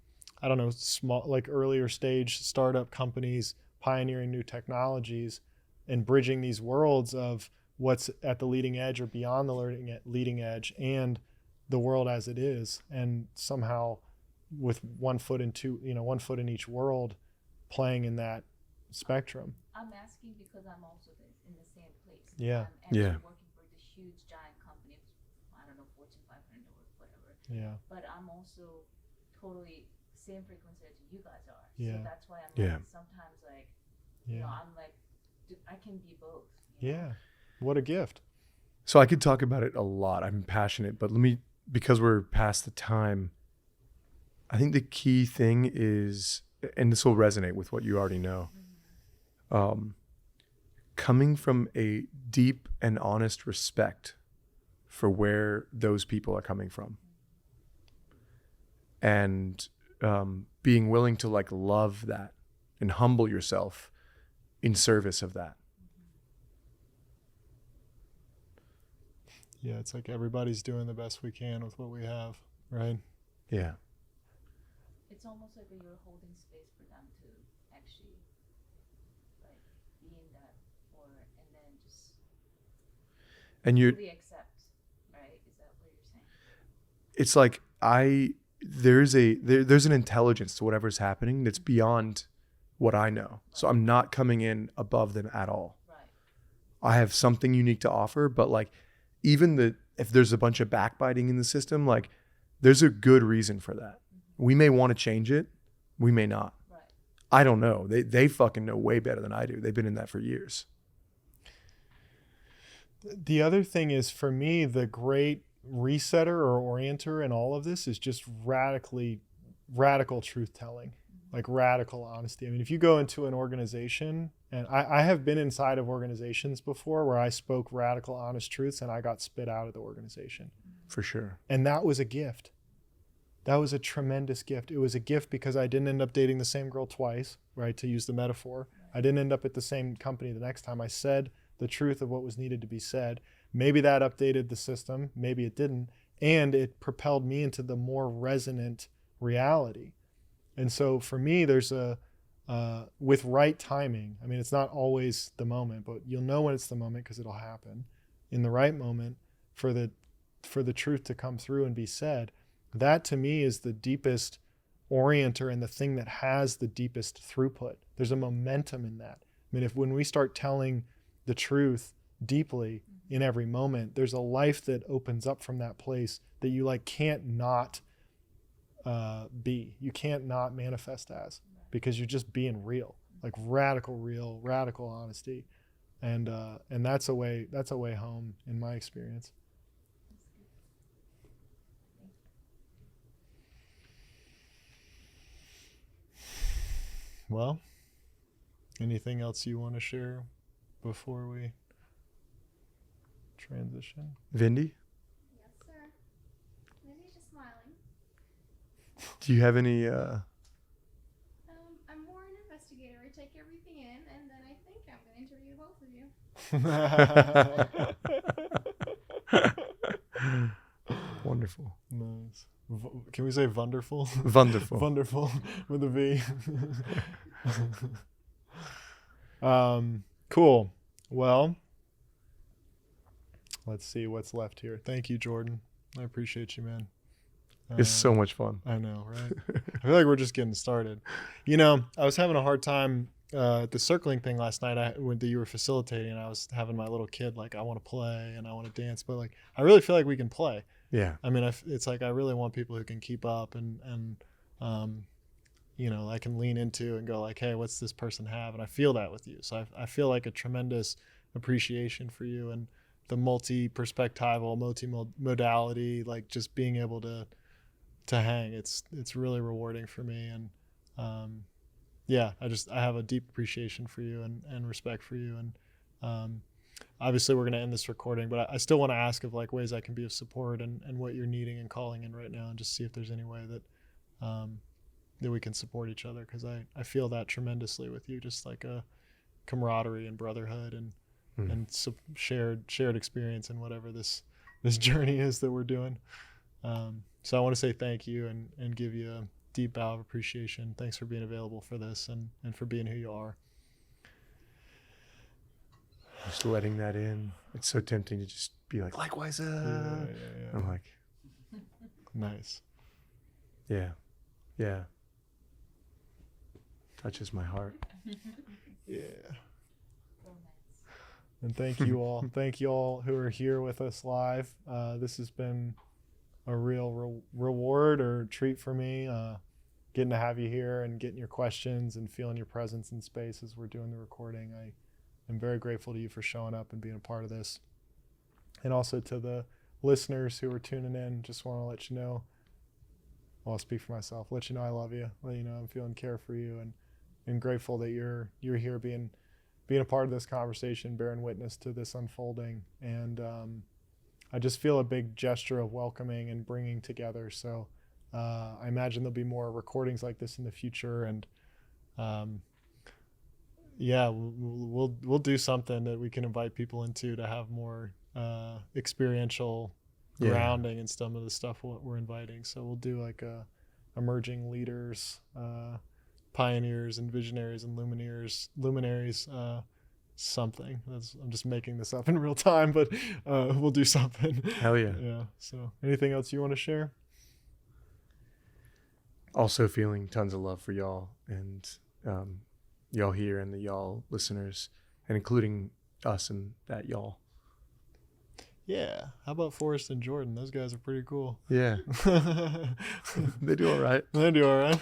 I don't know, small, like earlier stage startup companies, pioneering new technologies and bridging these worlds of what's at the leading edge or beyond the leading edge and the world as it is. And somehow with one foot in each world, playing in that spectrum. I'm asking because I'm also in the same place. Yeah. I'm actually working for this huge giant company, I don't know, Fortune 500 or whatever. Yeah. But I'm also totally same frequency as you guys are. Yeah. So that's why I'm like, sometimes like, you know, Yeah. I'm like, I can be both. Yeah. What a gift. So I could talk about it a lot. I'm passionate, but because we're past the time, I think the key thing is, and this will resonate with what you already know, coming from a deep and honest respect for where those people are coming from. And being willing to like love that and humble yourself in service of that. Yeah, it's like everybody's doing the best we can with what we have, right? Yeah. It's almost like you're holding space for them to actually like be in that, or and then just fully accept, right? Is that what you're saying? It's like there's an intelligence to whatever's happening that's beyond what I know. So I'm not coming in above them at all. Right. I have something unique to offer, but like even if there's a bunch of backbiting in the system, like there's a good reason for that. We may want to change it. We may not. Right. I don't know. They fucking know way better than I do. They've been in that for years. The other thing is, for me, the great resetter or orienter in all of this is just radical truth telling, like radical honesty. I mean, if you go into an organization, and I have been inside of organizations before where I spoke radical honest truths and I got spit out of the organization. For sure. And that was a gift. That was a tremendous gift. It was a gift because I didn't end up dating the same girl twice, right? To use the metaphor. I didn't end up at the same company the next time. I said the truth of what was needed to be said. Maybe that updated the system, maybe it didn't. And it propelled me into the more resonant reality. And so for me, there's with right timing, I mean, it's not always the moment, but you'll know when it's the moment because it'll happen in the right moment for the truth to come through and be said. That to me is the deepest orienter and the thing that has the deepest throughput. There's a momentum in that. I mean, when we start telling the truth deeply in every moment, there's a life that opens up from that place that you like can't not be. You can't not manifest as, because you're just being real, like radical real, radical honesty. And that's a way home in my experience. Well, anything else you want to share before we transition? Vindy, Yes, sir. Maybe just smiling. do you have any I'm more an investigator. I take everything in, and then I think I'm going to interview both of you. Wonderful. Nice. Can we say wonderful? Wonderful. Wonderful with a V. Cool. Well, let's see what's left here. Thank you, Jordan. I appreciate you, man. It's so much fun. I know, right? I feel like we're just getting started. You know, I was having a hard time at the circling thing last night. When you were facilitating, and I was having my little kid like, I want to play and I want to dance, but like I really feel like we can play. Yeah. I mean, it's like I really want people who can keep up and you know, I can lean into and go like, hey, what's this person have? And I feel that with you. So I feel like a tremendous appreciation for you and the multi-perspectival, multi-modality, like just being able to hang. It's really rewarding for me. And yeah, I have a deep appreciation for you and respect for you. And obviously we're going to end this recording, but I still want to ask of like ways I can be of support and what you're needing and calling in right now, and just see if there's any way that that we can support each other, because I feel that tremendously with you, just like a camaraderie and brotherhood and shared experience in whatever this journey is that we're doing. So I want to say thank you and give you a deep bow of appreciation. Thanks for being available for this and for being who you are. Just letting that in. It's so tempting to just be like, likewise. Yeah. I'm like, Nice. yeah. Touches my heart. Yeah. Romance. And thank you all. Thank you all who are here with us live. This has been a real reward or treat for me, getting to have you here and getting your questions and feeling your presence in space as we're doing the recording. I am very grateful to you for showing up and being a part of this. And also to the listeners who are tuning in, just want to let you know, well, I'll speak for myself, let you know I love you, let you know I'm feeling care for you, and grateful that you're here being a part of this conversation, bearing witness to this unfolding. And I just feel a big gesture of welcoming and bringing together. So I imagine there'll be more recordings like this in the future. And we'll do something that we can invite people into to have more experiential grounding and some of the stuff we're inviting. So we'll do like emerging leaders, pioneers and visionaries and luminaries, something. I'm just making this up in real time, but we'll do something. Hell yeah. Yeah. So anything else you want to share? Also feeling tons of love for y'all and y'all here and the y'all listeners, and including us and that y'all. Yeah. How about Forrest and Jordan? Those guys are pretty cool. Yeah. They do all right. They do all right.